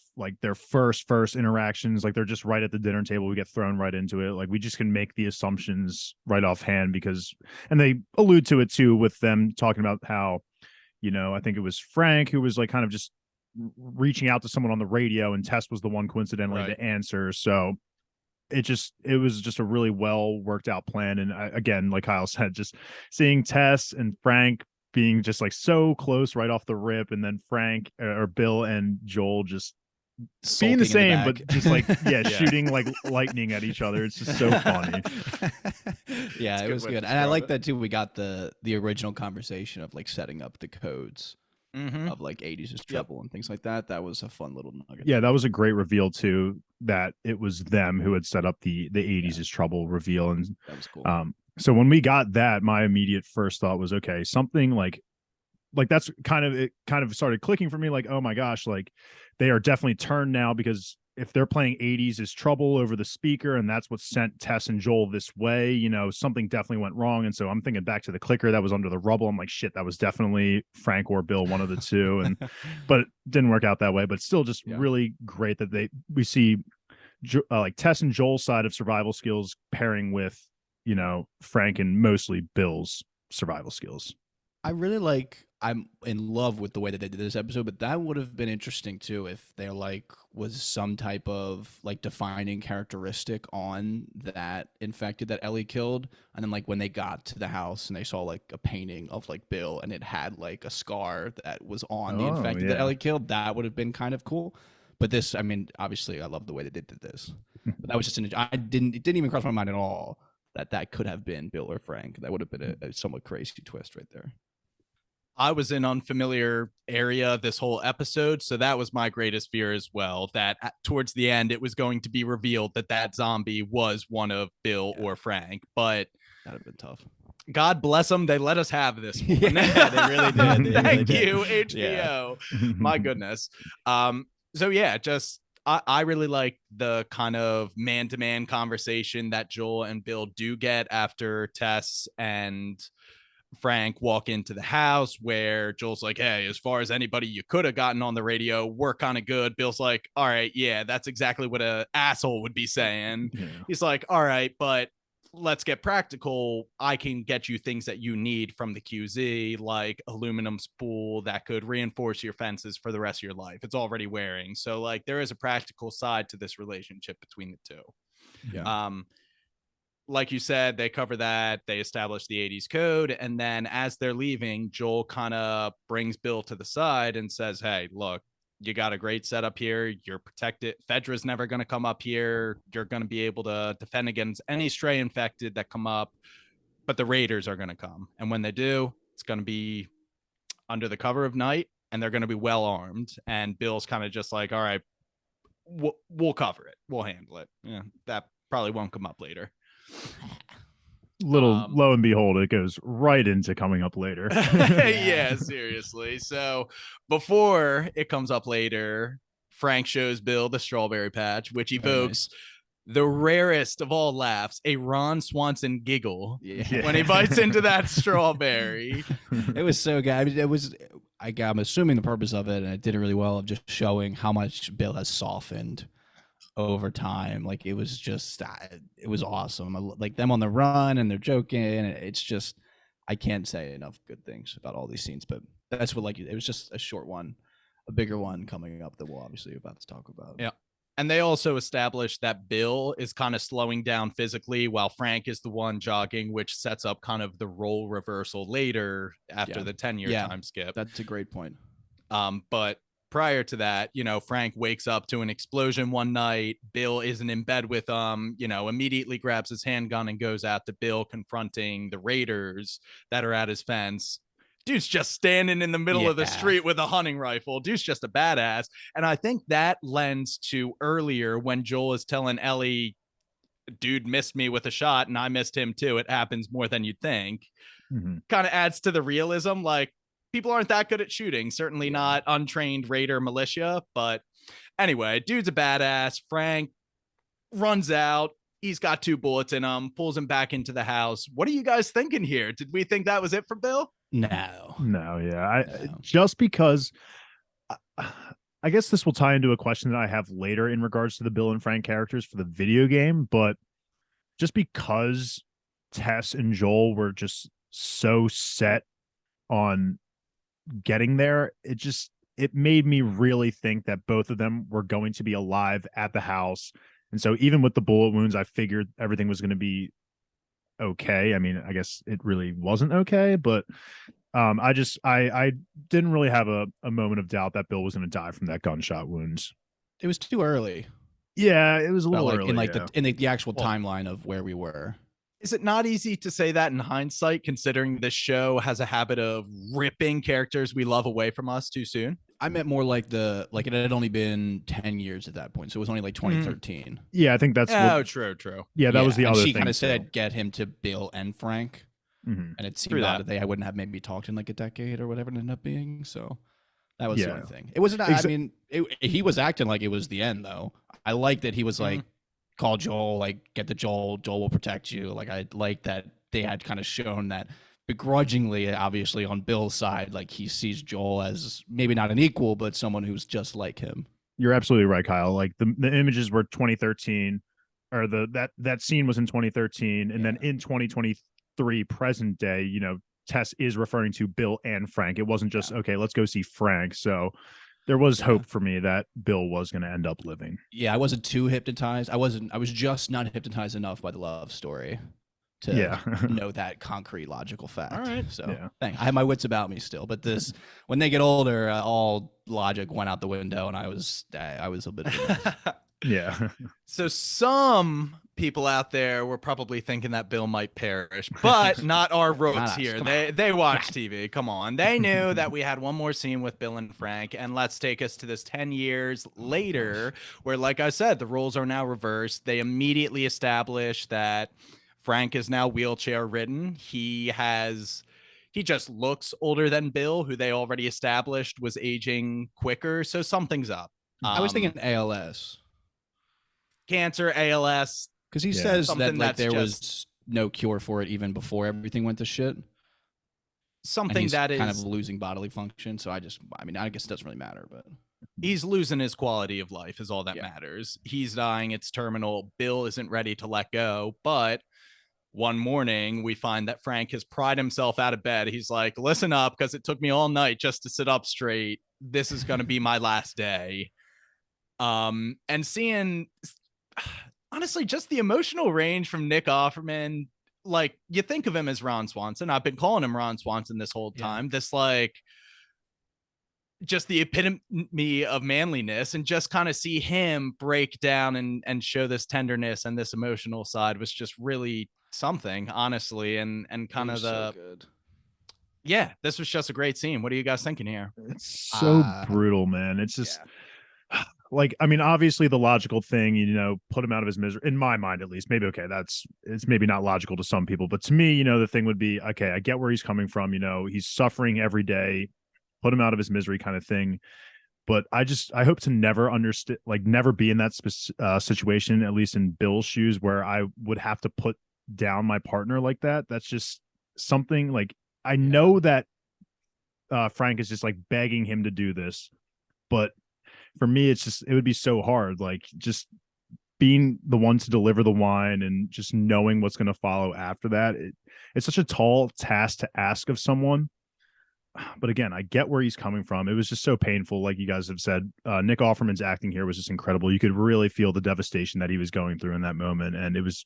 first interactions. Like, they're just right at the dinner table. We get thrown right into it. Like, we just can make the assumptions right offhand and they allude to it too with them talking about how, I think it was Frank who was like kind of just reaching out to someone on the radio, and Tess was the one coincidentally to answer. So it was just a really well worked out plan. And again, like Kyle said, just seeing Tess and Frank being just like so close right off the rip, and then Frank or Bill and Joel just being the same, but just like shooting like lightning at each other. It's just so funny. Yeah, it was good. And I like that too. We got the original conversation of like setting up the codes of like 80s is trouble and things like that. That was a fun little nugget. Yeah, that was a great reveal too, that it was them who had set up the 80s is trouble reveal. And that was cool. So when we got that, my immediate first thought was, okay, something like that's kind of started clicking for me, like, oh my gosh, like they are definitely turned now, because if they're playing 80s is trouble over the speaker, and that's what sent Tess and Joel this way, something definitely went wrong. And so I'm thinking back to the clicker that was under the rubble. I'm like, shit, that was definitely Frank or Bill, one of the two. And but it didn't work out that way. But still, just really great that we see like Tess and Joel's side of survival skills pairing with Frank and mostly Bill's survival skills. I really like I'm in love with the way that they did this episode, but that would have been interesting too if there like was some type of like defining characteristic on that infected that Ellie killed, and then like when they got to the house and they saw like a painting of like Bill and it had like a scar that was on the infected that Ellie killed, that would have been kind of cool. But this, I mean, obviously, I love the way they did this. But that was just it didn't even cross my mind at all that could have been Bill or Frank. That would have been a somewhat crazy twist right there. I was in unfamiliar area this whole episode, so that was my greatest fear as well, that towards the end it was going to be revealed that zombie was one of Bill or Frank. But that'd have been tough. God bless them, they let us have this one. Yeah, they really did. Thank you, HBO. My goodness. So yeah, just I really like the kind of man-to-man conversation that Joel and Bill do get after Tess and Frank walk into the house, where Joel's like, hey, as far as anybody you could have gotten on the radio, we're kind of good. Bill's like, all right, yeah, that's exactly what an asshole would be saying. Yeah. He's like, all right, but let's get practical. I can get you things that you need from the QZ, like aluminum spool that could reinforce your fences for the rest of your life. It's already wearing. So like there is a practical side to this relationship between the two. Yeah. Like you said, they cover that. They establish the 80s code. And then as they're leaving, Joel kind of brings Bill to the side and says, hey, look, you got a great setup here. You're protected. Fedra's never going to come up here. You're going to be able to defend against any stray infected that come up. But the Raiders are going to come. And when they do, it's going to be under the cover of night, and they're going to be well armed. And Bill's kind of just like, all right, we'll cover it. We'll handle it. Yeah, that probably won't come up later. Lo and behold, it goes right into coming up later. Yeah, seriously. So before it comes up later, Frank shows Bill the strawberry patch, which evokes the rarest of all laughs, a Ron Swanson giggle when he bites into that strawberry. It was so good. I mean, I'm assuming the purpose of it, and it did it really well, of just showing how much Bill has softened over time. Like it was just it was awesome. Like them on the run and they're joking, and it's just I can't say enough good things about all these scenes. But that's what, like, it was just a short one, a bigger one coming up that we'll obviously about to talk about. Yeah. And they also established that Bill is kind of slowing down physically while Frank is the one jogging, which sets up kind of the role reversal later after the 10-year time skip. That's a great point. But prior to that, Frank wakes up to an explosion one night. Bill isn't in bed with him, immediately grabs his handgun and goes out to Bill, confronting the Raiders that are at his fence. Dude's just standing in the middle of the street with a hunting rifle. Dude's just a badass. And I think that lends to earlier when Joel is telling Ellie, dude missed me with a shot and I missed him too. It happens more than you'd think. Mm-hmm. Kind of adds to the realism. Like, people aren't that good at shooting. Certainly not untrained Raider militia. But anyway, dude's a badass. Frank runs out. He's got 2 bullets in him, pulls him back into the house. What are you guys thinking here? Did we think that was it for Bill? No. Just because I guess this will tie into a question that I have later in regards to the Bill and Frank characters for the video game, but just because Tess and Joel were just so set on getting there, it made me really think that both of them were going to be alive at the house. And so even with the bullet wounds, I figured everything was going to be okay. I mean, I guess it really wasn't okay, but I didn't really have a moment of doubt that Bill was going to die from that gunshot wounds. It was too early. Yeah, it was a little early. In the actual timeline of where we were. Is it not easy to say that in hindsight, considering this show has a habit of ripping characters we love away from us too soon? I meant more like it had only been 10 years at that point, so it was only like 2013. Yeah, I think that's true. Yeah, that was the other thing. She kind of said get him to Bill and Frank, and it seemed that they wouldn't have maybe talked in like a decade or whatever it ended up being. So that was the only thing. It wasn't. I mean, he was acting like it was the end though. I like that he was like, call Joel, like get the Joel will protect you. Like I like that they had kind of shown that begrudgingly, obviously on Bill's side, like he sees Joel as maybe not an equal, but someone who's just like him. You're absolutely right, Kyle. Like the images were 2013, or that scene was in 2013, and then in 2023 present day, Tess is referring to Bill and Frank. It wasn't just, okay, let's go see Frank. So there was hope for me that Bill was going to end up living. Yeah, I wasn't too hypnotized. I was just not hypnotized enough by the love story to know that concrete logical fact. All right. So I had my wits about me still, but when they get older, all logic went out the window, and I was a bit of a mess. Yeah. So some people out there were probably thinking that Bill might perish, but not our roads here. They watch TV. Come on. They knew that we had one more scene with Bill and Frank, and let's take us to this 10 years later where, like I said, the roles are now reversed. They immediately establish that Frank is now wheelchair ridden. He just looks older than Bill, who they already established was aging quicker. So something's up. I was thinking ALS. Cancer, ALS. Because he says that there was no cure for it even before everything went to shit. Something that is kind of losing bodily function. So I guess it doesn't really matter, but he's losing his quality of life is all that matters. He's dying. It's terminal. Bill isn't ready to let go. But one morning we find that Frank has pried himself out of bed. He's like, listen up, because it took me all night just to sit up straight. This is going to be my last day. And seeing, honestly, just the emotional range from Nick Offerman, like, you think of him as Ron Swanson. I've been calling him Ron Swanson this whole time. This, like, just the epitome of manliness, and just kind of see him break down and show this tenderness and this emotional side was just really something, honestly. And kind of so good. Yeah, this was just a great scene. What are you guys thinking here? It's so brutal, man. It's just like, I mean, obviously the logical thing, put him out of his misery, in my mind, at least. Maybe, okay, it's maybe not logical to some people, but to me, the thing would be, okay, I get where he's coming from. He's suffering every day, put him out of his misery kind of thing. But I hope to never understand, like, never be in that situation, at least in Bill's shoes, where I would have to put down my partner like that. That's just something, like, I know that Frank is just like begging him to do this, but for me, it would be so hard, like, just being the one to deliver the wine and just knowing what's going to follow after that. It's such a tall task to ask of someone. But again, I get where he's coming from. It was just so painful. Like you guys have said, Nick Offerman's acting here was just incredible. You could really feel the devastation that he was going through in that moment. And it was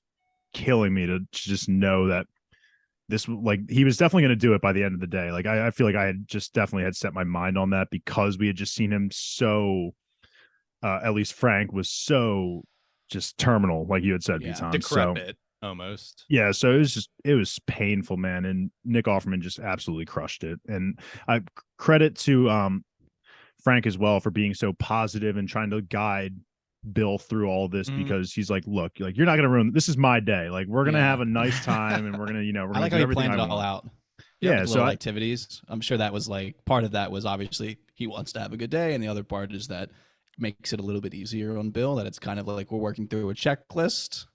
killing me to just know that he was definitely going to do it by the end of the day. Like, I feel like I had just definitely had set my mind on that, because we had just seen him so, at least Frank was so just terminal, like you had said, decrepit, almost. Yeah, so it was painful, man. And Nick Offerman just absolutely crushed it. And I credit to Frank as well for being so positive and trying to guide Bill through all this, because he's like, look, you're not gonna ruin, this is my day, like, we're gonna have a nice time, and we're gonna we're gonna do everything planned it all out. So activities, I'm sure that was, like, part of that was obviously he wants to have a good day, and the other part is that makes it a little bit easier on Bill, that it's kind of like we're working through a checklist.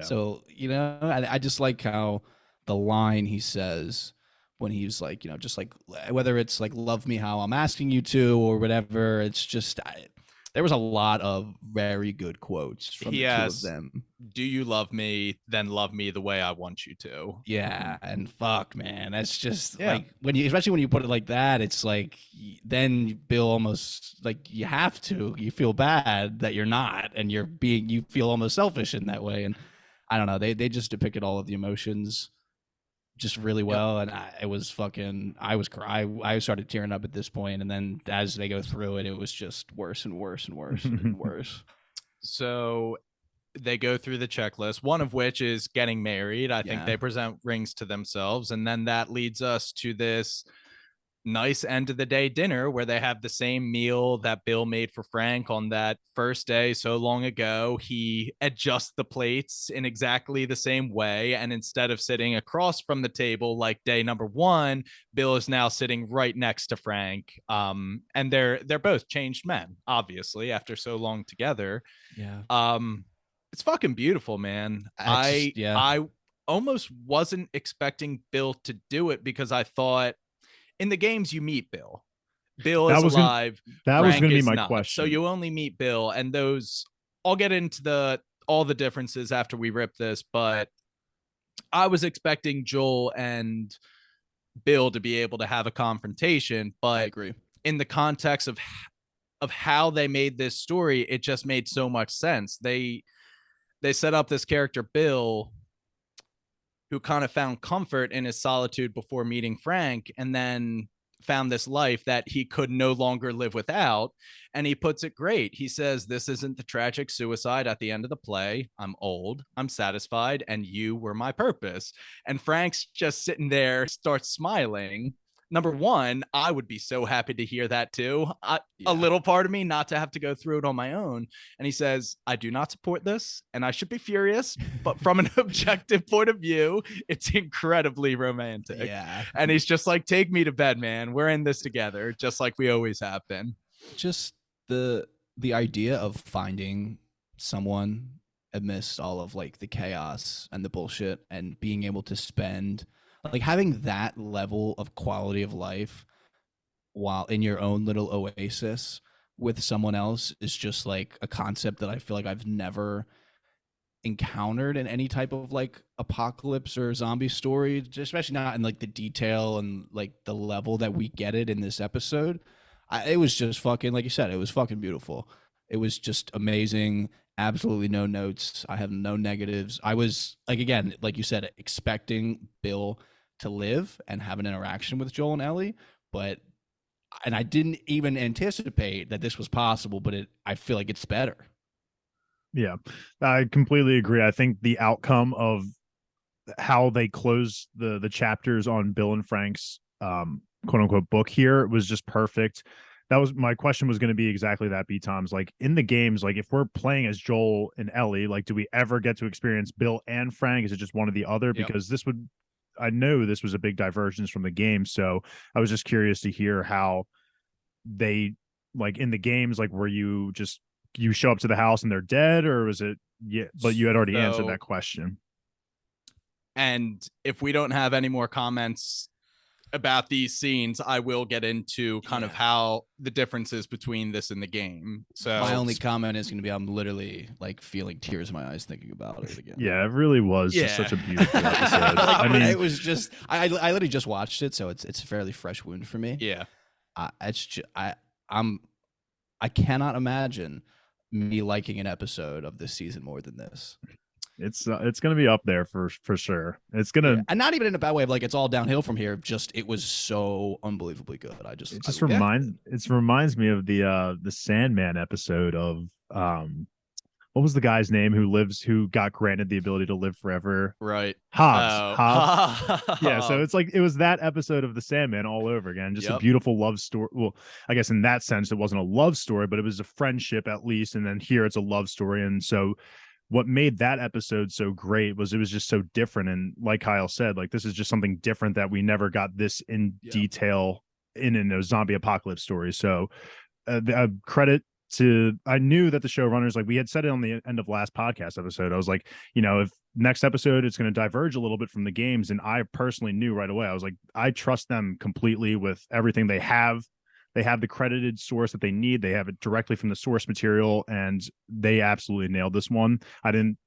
So I just like how the line he says when he's like, just like, whether it's like, love me how I'm asking you to, or whatever, it's just there was a lot of very good quotes from the two of them. Do you love me? Then love me the way I want you to. Yeah, and fuck, man, that's just like, especially when you put it like that, it's like, then Bill almost, like, you feel bad that you're not, and you feel almost selfish in that way. And I don't know, they just depicted all of the emotions just really well. And I started tearing up at this point, and then as they go through it was just worse and worse and worse and worse. So they go through the checklist, one of which is getting married. I think they present rings to themselves, and then that leads us to this nice end of the day dinner where they have the same meal that Bill made for Frank on that first day so long ago. He adjusts the plates in exactly the same way, and instead of sitting across from the table like day number one, Bill is now sitting right next to Frank. And they're both changed men, obviously, after so long together. It's fucking beautiful, man. I almost wasn't expecting Bill to do it, because I thought, in the games, you meet Bill. Bill is alive. That was going to be my question. So you only meet Bill, and those, I'll get into all the differences after we rip this, but I was expecting Joel and Bill to be able to have a confrontation. I But agree. in the context of how they made this story, it just made so much sense. They set up this character Bill, who kind of found comfort in his solitude before meeting Frank, and then found this life that he could no longer live without. And he puts it great. He says, "This isn't the tragic suicide at the end of the play. I'm old, I'm satisfied, and you were my purpose." And Frank's just sitting there, starts smiling. Number one, I would be so happy to hear that too. A little part of me not to have to go through it on my own. And he says, "I do not support this, and I should be furious, but from an objective point of view, it's incredibly romantic." Yeah. And he's just like, "Take me to bed, man. We're in this together, just like we always have been." Just the idea of finding someone amidst all of like the chaos and the bullshit, and being able to spend, like, having that level of quality of life while in your own little oasis with someone else is just like a concept that I feel like I've never encountered in any type of like apocalypse or zombie story, especially not in like the detail and like the level that we get it in this episode. It was just fucking, like you said, it was fucking beautiful. It was just amazing. Absolutely no notes. I have no negatives. I was, like, again, like you said, expecting Bill to live and have an interaction with Joel and Ellie, and I didn't even anticipate that this was possible, but I feel like it's better. Yeah, I completely agree. I think the outcome of how they close the chapters on Bill and Frank's quote unquote book here was just perfect. That was my question, was going to be exactly that, B Tom's, like, in the games, like, if we're playing as Joel and Ellie, like, do we ever get to experience Bill and Frank? Is it just one or the other? Yep. Because I know this was a big divergence from the game, so I was just curious to hear how they, like, in the games, like, were you show up to the house and they're dead, or was it, yeah, but you had already answered that question. And if we don't have any more comments about these scenes, I will get into kind of how the differences between this and the game. So my only comment is going to be, I'm literally like feeling tears in my eyes thinking about it again. Yeah, it really was just such a beautiful episode. I mean, it was just, I literally just watched it, so it's a fairly fresh wound for me. Yeah. I cannot imagine me liking an episode of this season more than this. It's going to be up there for sure. It's going to, and not even in a bad way of like it's all downhill from here. Just, it was so unbelievably good. It reminds me of the Sandman episode of what was the guy's name who got granted the ability to live forever? Right. Hobbs. Yeah, so it's like it was that episode of the Sandman all over again. Just a beautiful love story. Well, I guess in that sense it wasn't a love story, but it was a friendship at least. And then here it's a love story. And so what made that episode so great was it was just so different. And like Kyle said, like, this is just something different that we never got this in detail in a zombie apocalypse story. So credit to, I knew that the showrunners, like we had said it on the end of last podcast episode, I was like, if next episode it's going to diverge a little bit from the games, and I personally knew right away, I was like, I trust them completely with everything they have. They have the credited source that they need. They have it directly from the source material, and they absolutely nailed this one. I didn't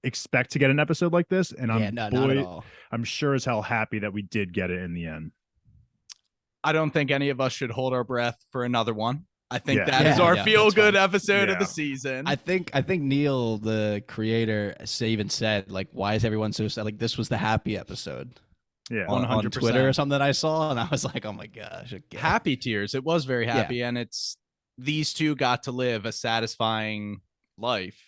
expect to get an episode like this, and not at all. I'm sure as hell happy that we did get it in the end. I don't think any of us should hold our breath for another one. I think that is our feel-good episode of the season. I think Neil, the creator, even said, like, why is everyone so sad? Like, this was the happy episode. Yeah, on Twitter or something that I saw, and I was like, oh my gosh, again. Happy tears. It was very happy, and it's, these two got to live a satisfying life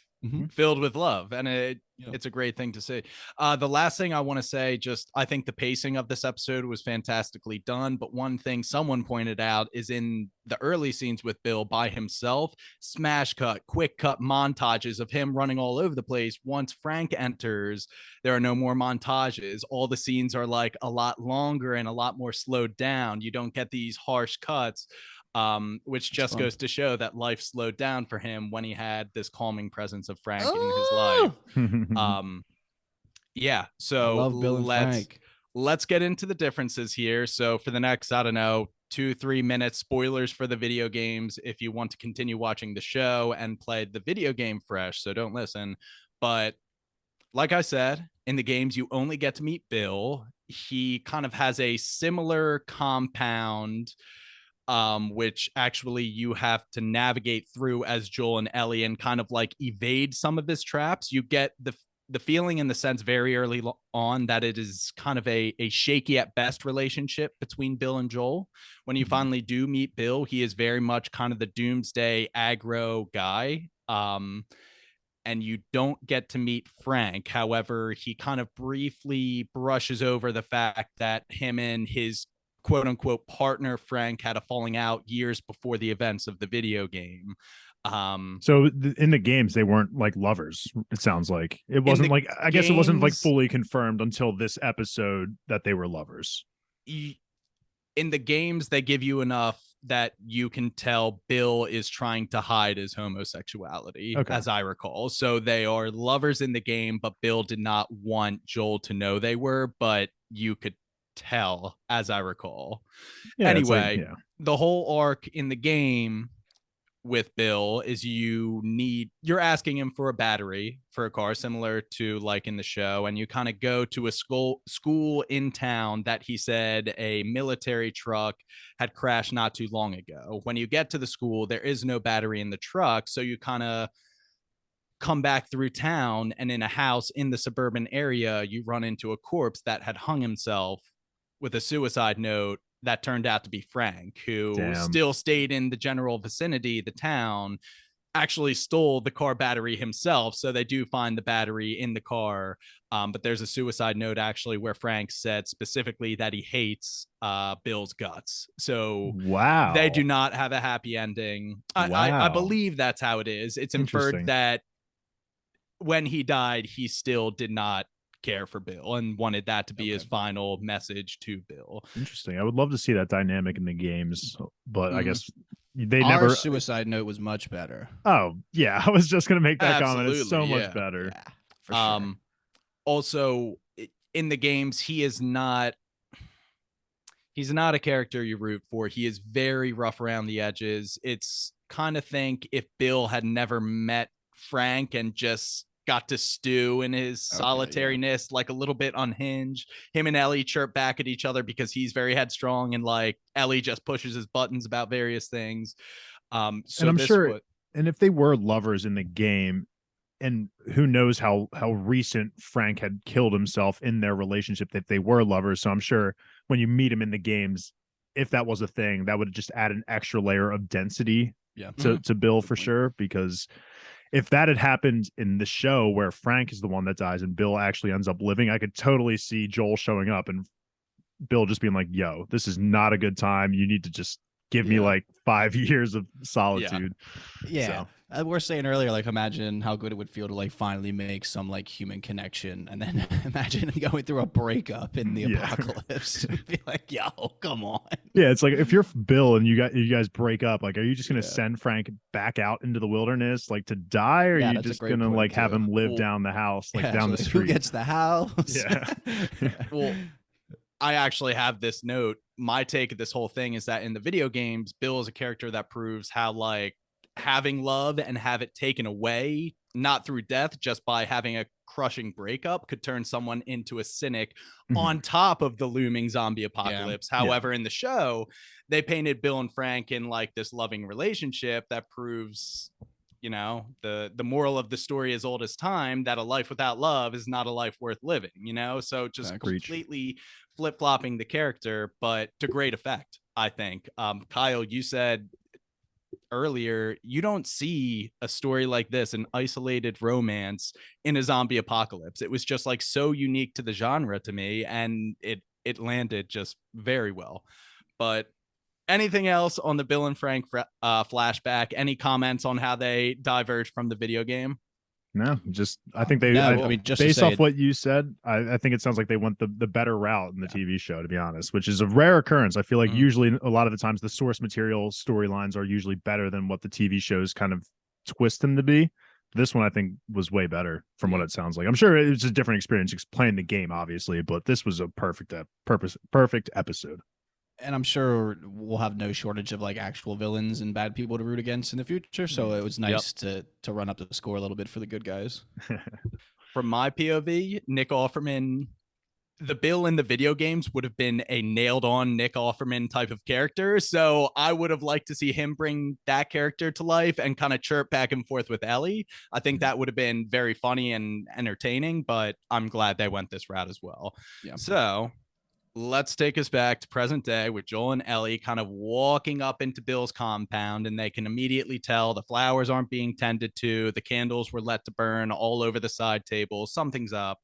filled with love, and it's a great thing to see. The last thing I want to say, just, I think the pacing of this episode was fantastically done, but one thing someone pointed out is in the early scenes with Bill by himself, smash cut, quick cut montages of him running all over the place. Once Frank enters, there are no more montages. All the scenes are like a lot longer and a lot more slowed down. You don't get these harsh cuts. Which just goes to show that life slowed down for him when he had this calming presence of Frank in his life. So I love Bill and Frank. Let's get into the differences here. So for the next, I don't know, 2-3 minutes, spoilers for the video games if you want to continue watching the show and play the video game fresh, so don't listen. But like I said, in the games, you only get to meet Bill. he kind of has a similar compound, which actually you have to navigate through as Joel and Ellie and kind of like evade some of his traps. You get the feeling and the sense very early on that it is kind of a shaky at best relationship between Bill and Joel. When you finally do meet Bill, he is very much kind of the doomsday aggro guy. And you don't get to meet Frank. However, he kind of briefly brushes over the fact that him and his quote unquote partner Frank had a falling out years before the events of the video game. So in the games, they weren't like lovers. It sounds like it wasn't like, I guess it wasn't like fully confirmed until this episode that they were lovers. In the games, they give you enough that you can tell Bill is trying to hide his homosexuality, as I recall. So they are lovers in the game, but Bill did not want Joel to know they were, but you could tell, as I recall. Yeah, anyway, the whole arc in the game with Bill is you're asking him for a battery for a car, similar to like in the show, and you kind of go to a school in town that he said a military truck had crashed not too long ago. When you get to the school, there is no battery in the truck, so you kind of come back through town, and in a house in the suburban area, you run into a corpse that had hung himself with a suicide note that turned out to be Frank, who still stayed in the general vicinity, the town, actually stole the car battery himself. So they do find the battery in the car. But there's a suicide note actually where Frank said specifically that he hates Bill's guts. So they do not have a happy ending. I believe that's how it is. It's inferred that when he died, he still did not care for Bill and wanted that to be his final message to Bill. Interesting. I would love to see that dynamic in the games, but I guess Our suicide note was much better. Oh yeah, I was just gonna make that comment. It's so much better. Yeah, for sure. Also, in the games, he's not a character you root for. He is very rough around the edges. It's kind of think if Bill had never met Frank and just got to stew in his solitariness, like a little bit unhinged. Him and Ellie chirp back at each other because he's very headstrong, and like Ellie just pushes his buttons about various things. And I'm sure, and if they were lovers in the game, and who knows how recent Frank had killed himself in their relationship, that they were lovers. So I'm sure when you meet him in the games, if that was a thing, that would just add an extra layer of density to Bill for sure, because if that had happened in the show where Frank is the one that dies and Bill actually ends up living, I could totally see Joel showing up and Bill just being like, yo, this is not a good time. You need to just give me like 5 years of solitude. Yeah. So. We're saying earlier, like, imagine how good it would feel to like finally make some like human connection, and then imagine going through a breakup in the apocalypse. Be like, yo, come on. Yeah, it's like if you're Bill and you guys break up, like, are you just gonna send Frank back out into the wilderness like to die, or are you just gonna like have him live down the house, like down the street? Who gets the house? Yeah. Well, I actually have this note. My take of this whole thing is that in the video games, Bill is a character that proves how like having love and have it taken away, not through death, just by having a crushing breakup, could turn someone into a cynic on top of the looming zombie apocalypse. However, in the show, they painted Bill and Frank in like this loving relationship that proves, you know, the moral of the story as old as time, that a life without love is not a life worth living, you know? So just completely flip-flopping the character, but to great effect, I think. Kyle, you said earlier, you don't see a story like this, an isolated romance in a zombie apocalypse. It was just like so unique to the genre to me, and it landed just very well. But anything else on the Bill and Frank flashback? Any comments on how they diverged from the video game? No, just I think they. Just based off what you said, I think it sounds like they went the better route in the TV show, to be honest, which is a rare occurrence. I feel like usually a lot of the times the source material storylines are usually better than what the TV shows kind of twist them to be. This one I think was way better from what it sounds like. I'm sure it's a different experience playing the game, obviously, but this was a perfect episode. And I'm sure we'll have no shortage of like actual villains and bad people to root against in the future. So it was nice to run up the score a little bit for the good guys. From my POV, Nick Offerman the Bill in the video games would have been a nailed on Nick Offerman type of character. So I would have liked to see him bring that character to life and kind of chirp back and forth with Ellie. I think that would have been very funny and entertaining, but I'm glad they went this route as well. Yeah. So let's take us back to present day with Joel and Ellie kind of walking up into Bill's compound, and they can immediately tell the flowers aren't being tended to. The candles were let to burn all over the side table. Something's up.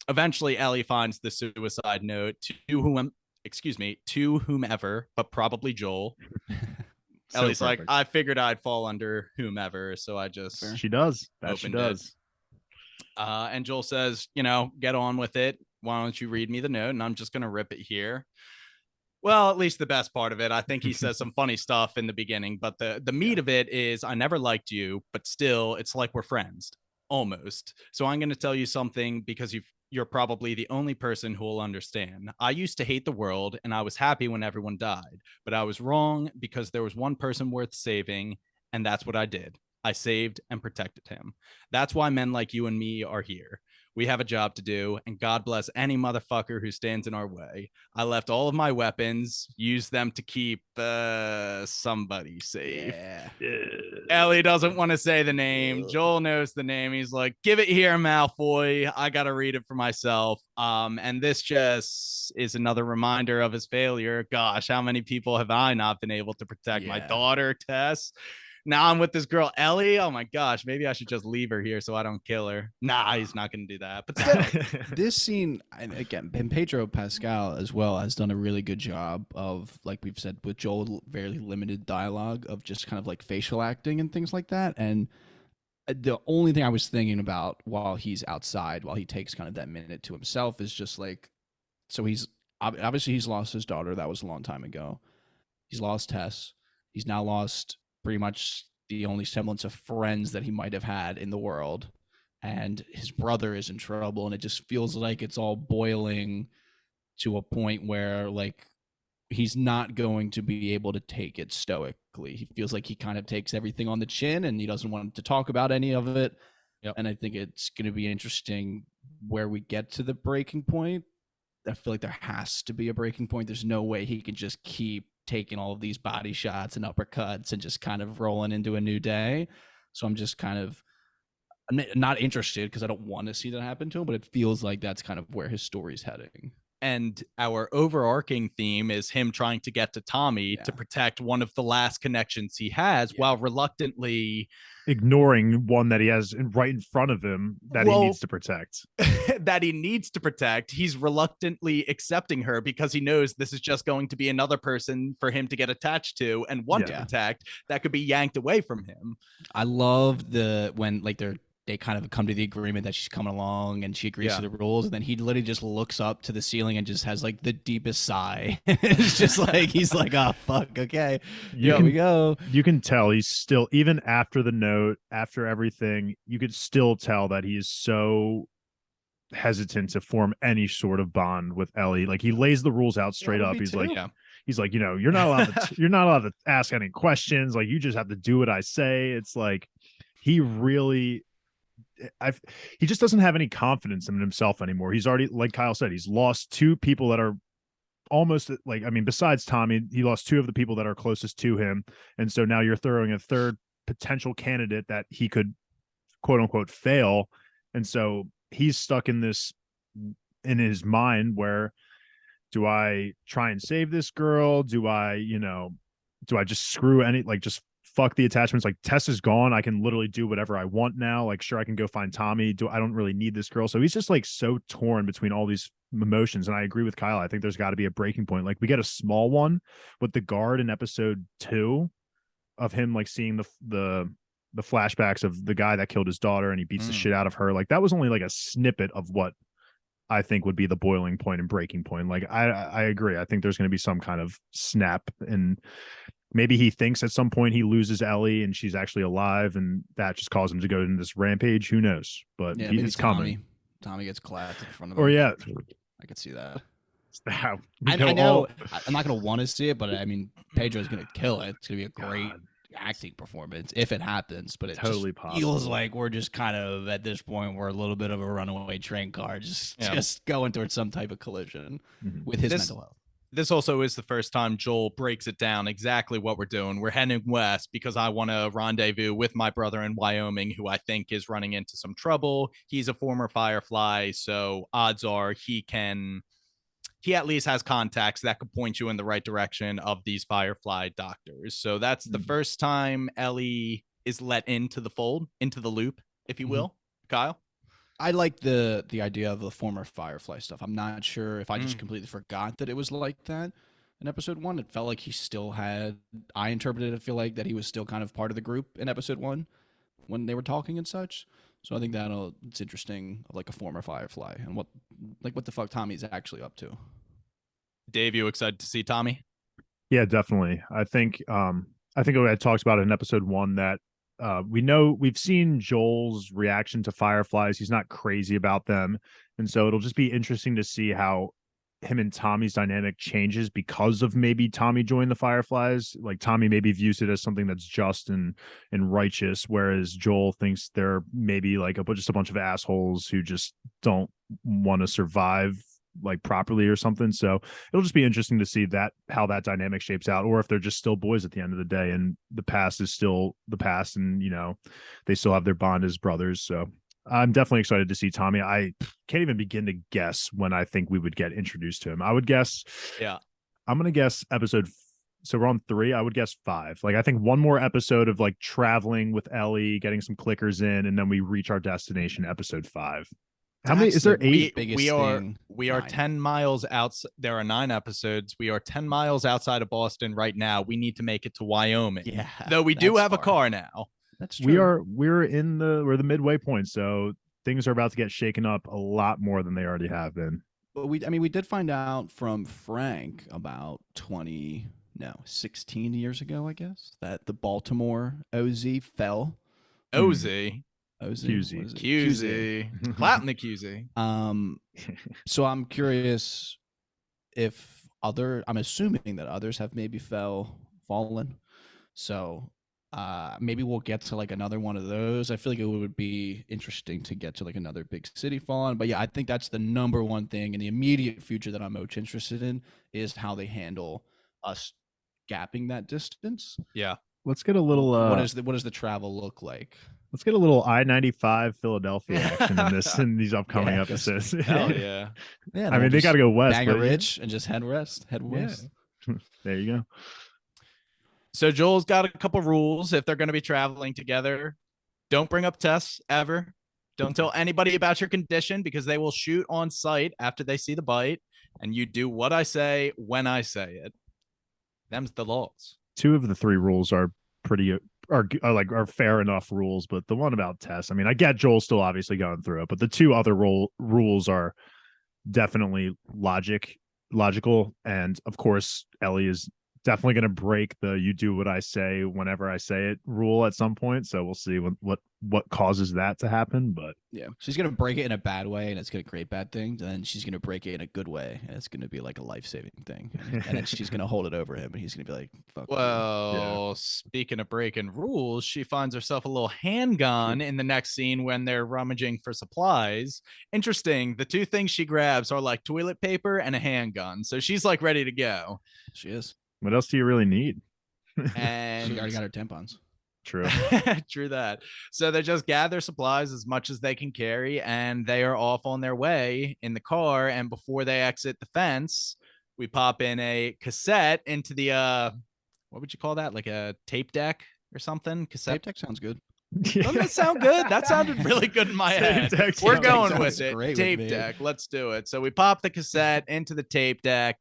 Eventually, Ellie finds the suicide note to whomever, but probably Joel. So Ellie's like, perfect. I figured I'd fall under whomever, so I just She does. That she opened it. does. And Joel says, get on with it. Why don't you read me the note? And I'm just going to rip it here. Well, at least the best part of it. I think he says some funny stuff in the beginning, but the meat of it is, I never liked you, but still, it's like we're friends. Almost. So I'm going to tell you something because you're probably the only person who will understand. I used to hate the world, and I was happy when everyone died, but I was wrong because there was one person worth saving, and that's what I did. I saved and protected him. That's why men like you and me are here. We have a job to do, and God bless any motherfucker who stands in our way. I left all of my weapons, used them to keep somebody safe. Yeah. Ellie doesn't want to say the name. Joel knows the name. He's like, give it here, Malfoy. I got to read it for myself. And this just is another reminder of his failure. Gosh, how many people have I not been able to protect? My daughter, Tess. Now I'm with this girl, Ellie. Oh my gosh, maybe I should just leave her here so I don't kill her. Nah, he's not going to do that. But still, This scene, and again, and Pedro Pascal as well has done a really good job of, like we've said, with Joel, very limited dialogue of just kind of like facial acting and things like that. And the only thing I was thinking about while he's outside, while he takes kind of that minute to himself, is just like, so he's obviously he's lost his daughter. That was a long time ago. He's lost Tess. He's now lost pretty much the only semblance of friends that he might have had in the world. And his brother is in trouble, and it just feels like it's all boiling to a point where like he's not going to be able to take it stoically. He feels like he kind of takes everything on the chin, and he doesn't want to talk about any of it. Yep. And I think it's going to be interesting where we get to the breaking point. I feel like there has to be a breaking point. There's no way he can just keep taking all of these body shots and uppercuts and just kind of rolling into a new day. So I'm just kind of not interested because I don't want to see that happen to him, but it feels like that's kind of where his story's heading. And our overarching theme is him trying to get to Tommy to protect one of the last connections he has while reluctantly ignoring one that he has right in front of him that he needs to protect. That he needs to protect. He's reluctantly accepting her because he knows this is just going to be another person for him to get attached to and want to protect that could be yanked away from him. I love when like they kind of come to the agreement that she's coming along and she agrees to the rules, and then he literally just looks up to the ceiling and just has like the deepest sigh. It's just like he's like, oh fuck, okay, here we go. You can tell he's still, even after the note, after everything, you could still tell that he is so hesitant to form any sort of bond with Ellie. Like he lays the rules out straight up. He's like, you're not allowed to, you're not allowed to ask any questions. Like you just have to do what I say. It's like he really. He just doesn't have any confidence in himself anymore. He's already, like Kyle said, he's lost two people that are almost like, I mean, besides Tommy, he lost two of the people that are closest to him. And so now you're throwing a third potential candidate that he could quote unquote fail. And so he's stuck in this in his mind where, do I try and save this girl? Do I just screw just fuck the attachments? Like Tess is gone. I can literally do whatever I want now. Like, sure, I can go find Tommy. I don't really need this girl. So he's just like so torn between all these emotions. And I agree with Kyle. I think there's got to be a breaking point. Like we get a small one with the guard in episode 2 of him like seeing the flashbacks of the guy that killed his daughter and he beats the shit out of her. Like that was only like a snippet of what I think would be the boiling point and breaking point. Like I agree. I think there's going to be some kind of snap, and maybe he thinks at some point he loses Ellie and she's actually alive, and that just caused him to go into this rampage. Who knows? But it's coming. Tommy gets clapped in front of him. Or I could see that. I know. I'm not gonna want to see it, but I mean, Pedro's gonna kill it. It's gonna be a great. acting performance if it happens, but it Totally just feels possible. like we're just kind of at this point we're a little bit of a runaway train car, just going towards some type of collision with his mental health. This also is the first time Joel breaks it down exactly what we're doing. We're heading west because I want to rendezvous with my brother in Wyoming, who I think is running into some trouble. He's a former Firefly, so odds are he at least has contacts that could point you in the right direction of these Firefly doctors. So that's the first time Ellie is let into the fold, into the loop, if you will. Kyle? I like the idea of the former Firefly stuff. I'm not sure if I just completely forgot that it was like that in episode 1. It felt like he still had. I interpreted it. I feel like that he was still kind of part of the group in episode 1 when they were talking and such. So I think it's interesting, like a former Firefly and what the fuck Tommy's actually up to. Dave, you excited to see Tommy? Yeah, definitely. I think I talked about it in episode 1 that we've seen Joel's reaction to Fireflies. He's not crazy about them. And so it'll just be interesting to see how him and Tommy's dynamic changes because of maybe Tommy joined the Fireflies. Like Tommy maybe views it as something that's just and righteous, whereas Joel thinks they're maybe like just a bunch of assholes who just don't want to survive like properly or something. So it'll just be interesting to see how that dynamic shapes out, or if they're just still boys at the end of the day and the past is still the past and they still have their bond as brothers. So I'm definitely excited to see Tommy. I can't even begin to guess when I think we would get introduced to him. I would guess I'm gonna guess episode so we're on 3. I would guess 5. Like I think one more episode of like traveling with Ellie, getting some clickers in, and then we reach our destination, episode 5. How many is there? 8? We are 10 miles out. There are 9 episodes. We are 10 miles outside of Boston right now. We need to make it to Wyoming. Yeah, though we do have a car now. That's true. We're the midway point, so things are about to get shaken up a lot more than they already have been. But we did find out from Frank about 16 years ago, I guess, that the Baltimore OZ fell. OZ. QZ. Clapping the QZ. So I'm curious if I'm assuming that others have maybe fallen. So maybe we'll get to like another one of those. I feel like it would be interesting to get to like another big city fallen. But yeah, I think that's the number one thing in the immediate future that I'm most interested in is how they handle us gapping that distance. Yeah. Let's get a little what does the travel look like? Let's get a little I-95 Philadelphia action in these upcoming episodes. Hell yeah. Yeah. I mean, they got to go west. Bang a ridge and just head west. Yeah. There you go. So Joel's got a couple rules if they're going to be traveling together. Don't bring up Tess ever. Don't tell anybody about your condition because they will shoot on sight after they see the bite. And you do what I say when I say it. Them's the laws. 2 of the 3 rules are are fair enough rules, but the one about Tess, I mean, I get Joel's still obviously going through it, but the 2 other rules are definitely logical, and of course Ellie is definitely going to break the "you do what I say whenever I say it" rule at some point. So we'll see what causes that to happen. But yeah, she's going to break it in a bad way, and it's going to create bad things. And then she's going to break it in a good way, and it's going to be like a life-saving thing. And then she's going to hold it over him, and he's going to be like, "Fuck." Well, speaking of breaking rules, she finds herself a little handgun in the next scene when they're rummaging for supplies. Interesting. The 2 things she grabs are like toilet paper and a handgun. So she's like ready to go. She is. What else do you really need? And she already got her tampons. True. True that. So they just gather supplies as much as they can carry, and they are off on their way in the car. And before they exit the fence, we pop in a cassette into the what would you call that? Like a tape deck or something? Cassette tape deck sounds good. Doesn't that sound good? That sounded really good in my head. We're going with it. Tape deck. Let's do it. So we pop the cassette into the tape deck.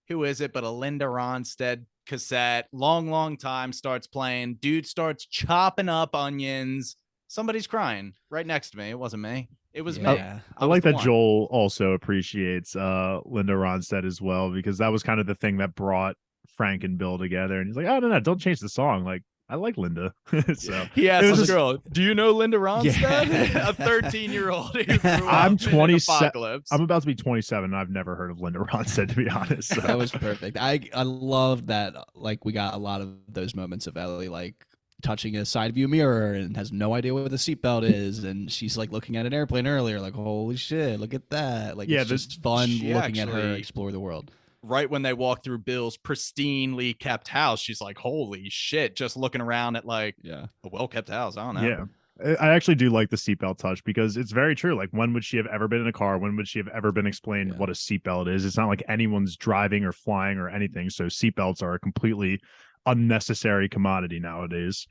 Who is it but a Linda Ronstadt cassette? Long time starts playing. Dude starts chopping up onions. Somebody's crying right next to me. It wasn't me. It was me. I like that Joel also appreciates Linda Ronstadt as well, because that was kind of the thing that brought Frank and Bill together. And he's like, "Oh no, don't change the song. Like I like Linda. So He asked it was this just- girl, "Do you know Linda Ronstadt?" Yeah. A 13-year-old who grew I'm up in an 27. apocalypse. I'm about to be 27, and I've never heard of Linda Ronstadt, to be honest. So. That was perfect. I love that. Like we got a lot of those moments of Ellie like touching a side view mirror and has no idea what the seatbelt is, and she's like looking at an airplane earlier, like holy shit, look at that. Like Yeah, it's just fun she looking at her actually- explore the world. Right when they walk through Bill's pristinely kept house, she's like, "Holy shit!" Just looking around at like Yeah. a well-kept house. I don't know. Yeah. I actually do like the seatbelt touch because it's very true. Like, when would she have ever been in a car? When would she have ever been explained Yeah. what a seatbelt is? It's not like anyone's driving or flying or anything. So seatbelts are a completely unnecessary commodity nowadays.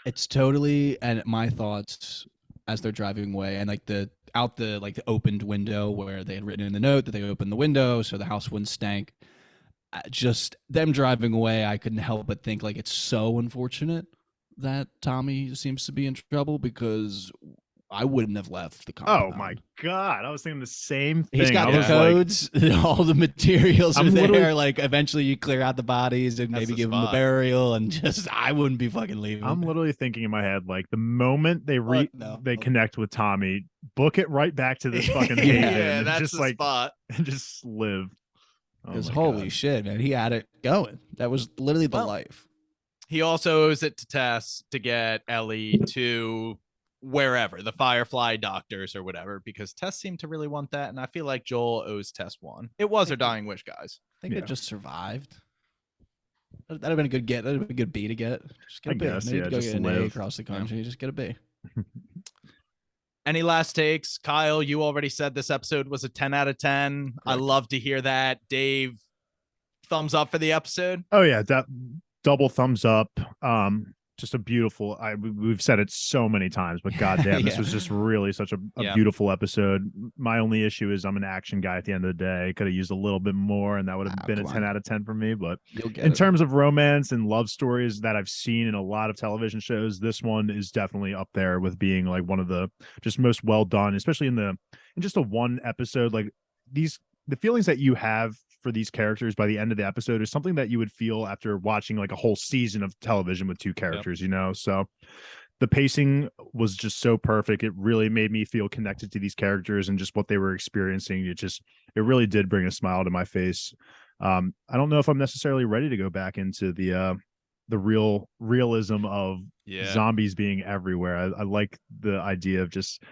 It's totally, and my thoughts as they're driving away, and like the opened window where they had written in the note that they opened the window so the house wouldn't stank. Just them driving away, I couldn't help but think like it's so unfortunate that Tommy seems to be in trouble because I wouldn't have left the Oh compound. my God. I was thinking the same thing. He's got I the was codes, all the materials I'm are there. literally- Like eventually you clear out the bodies and That's maybe the give them a spot. burial, and just I wouldn't be fucking leaving. I'm literally thinking in my head, like, the moment they Fuck no. they connect with Tommy, book it right back to this fucking Yeah, haven and that's just the like spot. and just live. Oh Because my holy God. shit, man, he had it going. That was literally the Well, life. He also owes it to Tess to get Ellie to wherever, the Firefly doctors or whatever, because Tess seemed to really want that, and I feel like Joel owes Tess one. It was her dying wish, guys. I think Yeah. it just survived. That'd have been a good get. That'd have been a good B to get. Just get I a B. guess, No need yeah, to go just get an A live. across the country. Just get a B. Any last takes? Kyle, you already said this episode was a 10 out of 10. I Correct. love to hear that. Dave, thumbs up for the episode. Oh yeah, that double thumbs up. Just a beautiful. We've said it so many times, but goddamn, this Yeah. was just really such a Yeah. beautiful episode. My only issue is I'm an action guy at the end of the day. Could have used a little bit more, and that would have been a come 10 on. out of 10 for me. But You'll get in it. terms of romance and love stories that I've seen in a lot of television shows, this one is definitely up there with being like one of the just most well done, especially in just a one episode. Like the feelings that you have for these characters by the end of the episode is something that you would feel after watching like a whole season of television with two characters, you know? So the pacing was just so perfect. It really made me feel connected to these characters and just what they were experiencing. It really did bring a smile to my face. I don't know if I'm necessarily ready to go back into the realism of zombies being everywhere. I like the idea of just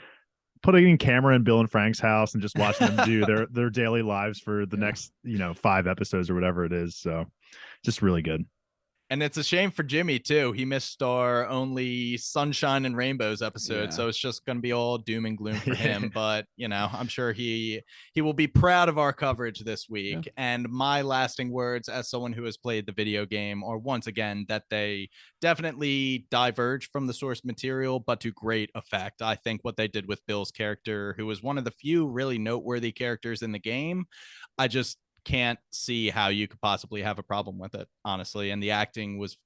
putting Cameron, Bill, and Frank's house and just watching them do their daily lives for the next 5 episodes or whatever it is. So just really good. And it's a shame for Jimmy too. He missed our only Sunshine and Rainbows episode, Yeah. so it's just going to be all doom and gloom for him. But I'm sure he will be proud of our coverage this week. Yeah. And my lasting words, as someone who has played the video game, are once again that they definitely diverge from the source material, but to great effect. I think what they did with Bill's character, who was one of the few really noteworthy characters in the game, I just can't see how you could possibly have a problem with it, honestly. And the acting was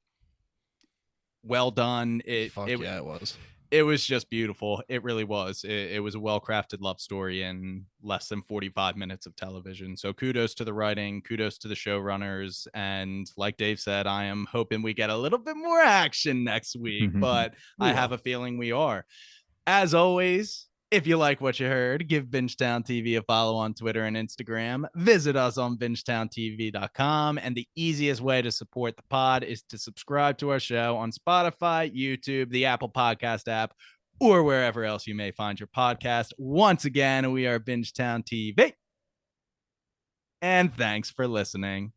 well done. It was. It was just beautiful. It really was. It was a well-crafted love story in less than 45 minutes of television. So kudos to the writing, kudos to the showrunners. And like Dave said, I am hoping we get a little bit more action next week, but I have a feeling we are. As always, if you like what you heard, give Bingetown TV a follow on Twitter and Instagram. Visit us on BingetownTV.com. And the easiest way to support the pod is to subscribe to our show on Spotify, YouTube, the Apple Podcast app, or wherever else you may find your podcast. Once again, we are Bingetown TV. And thanks for listening.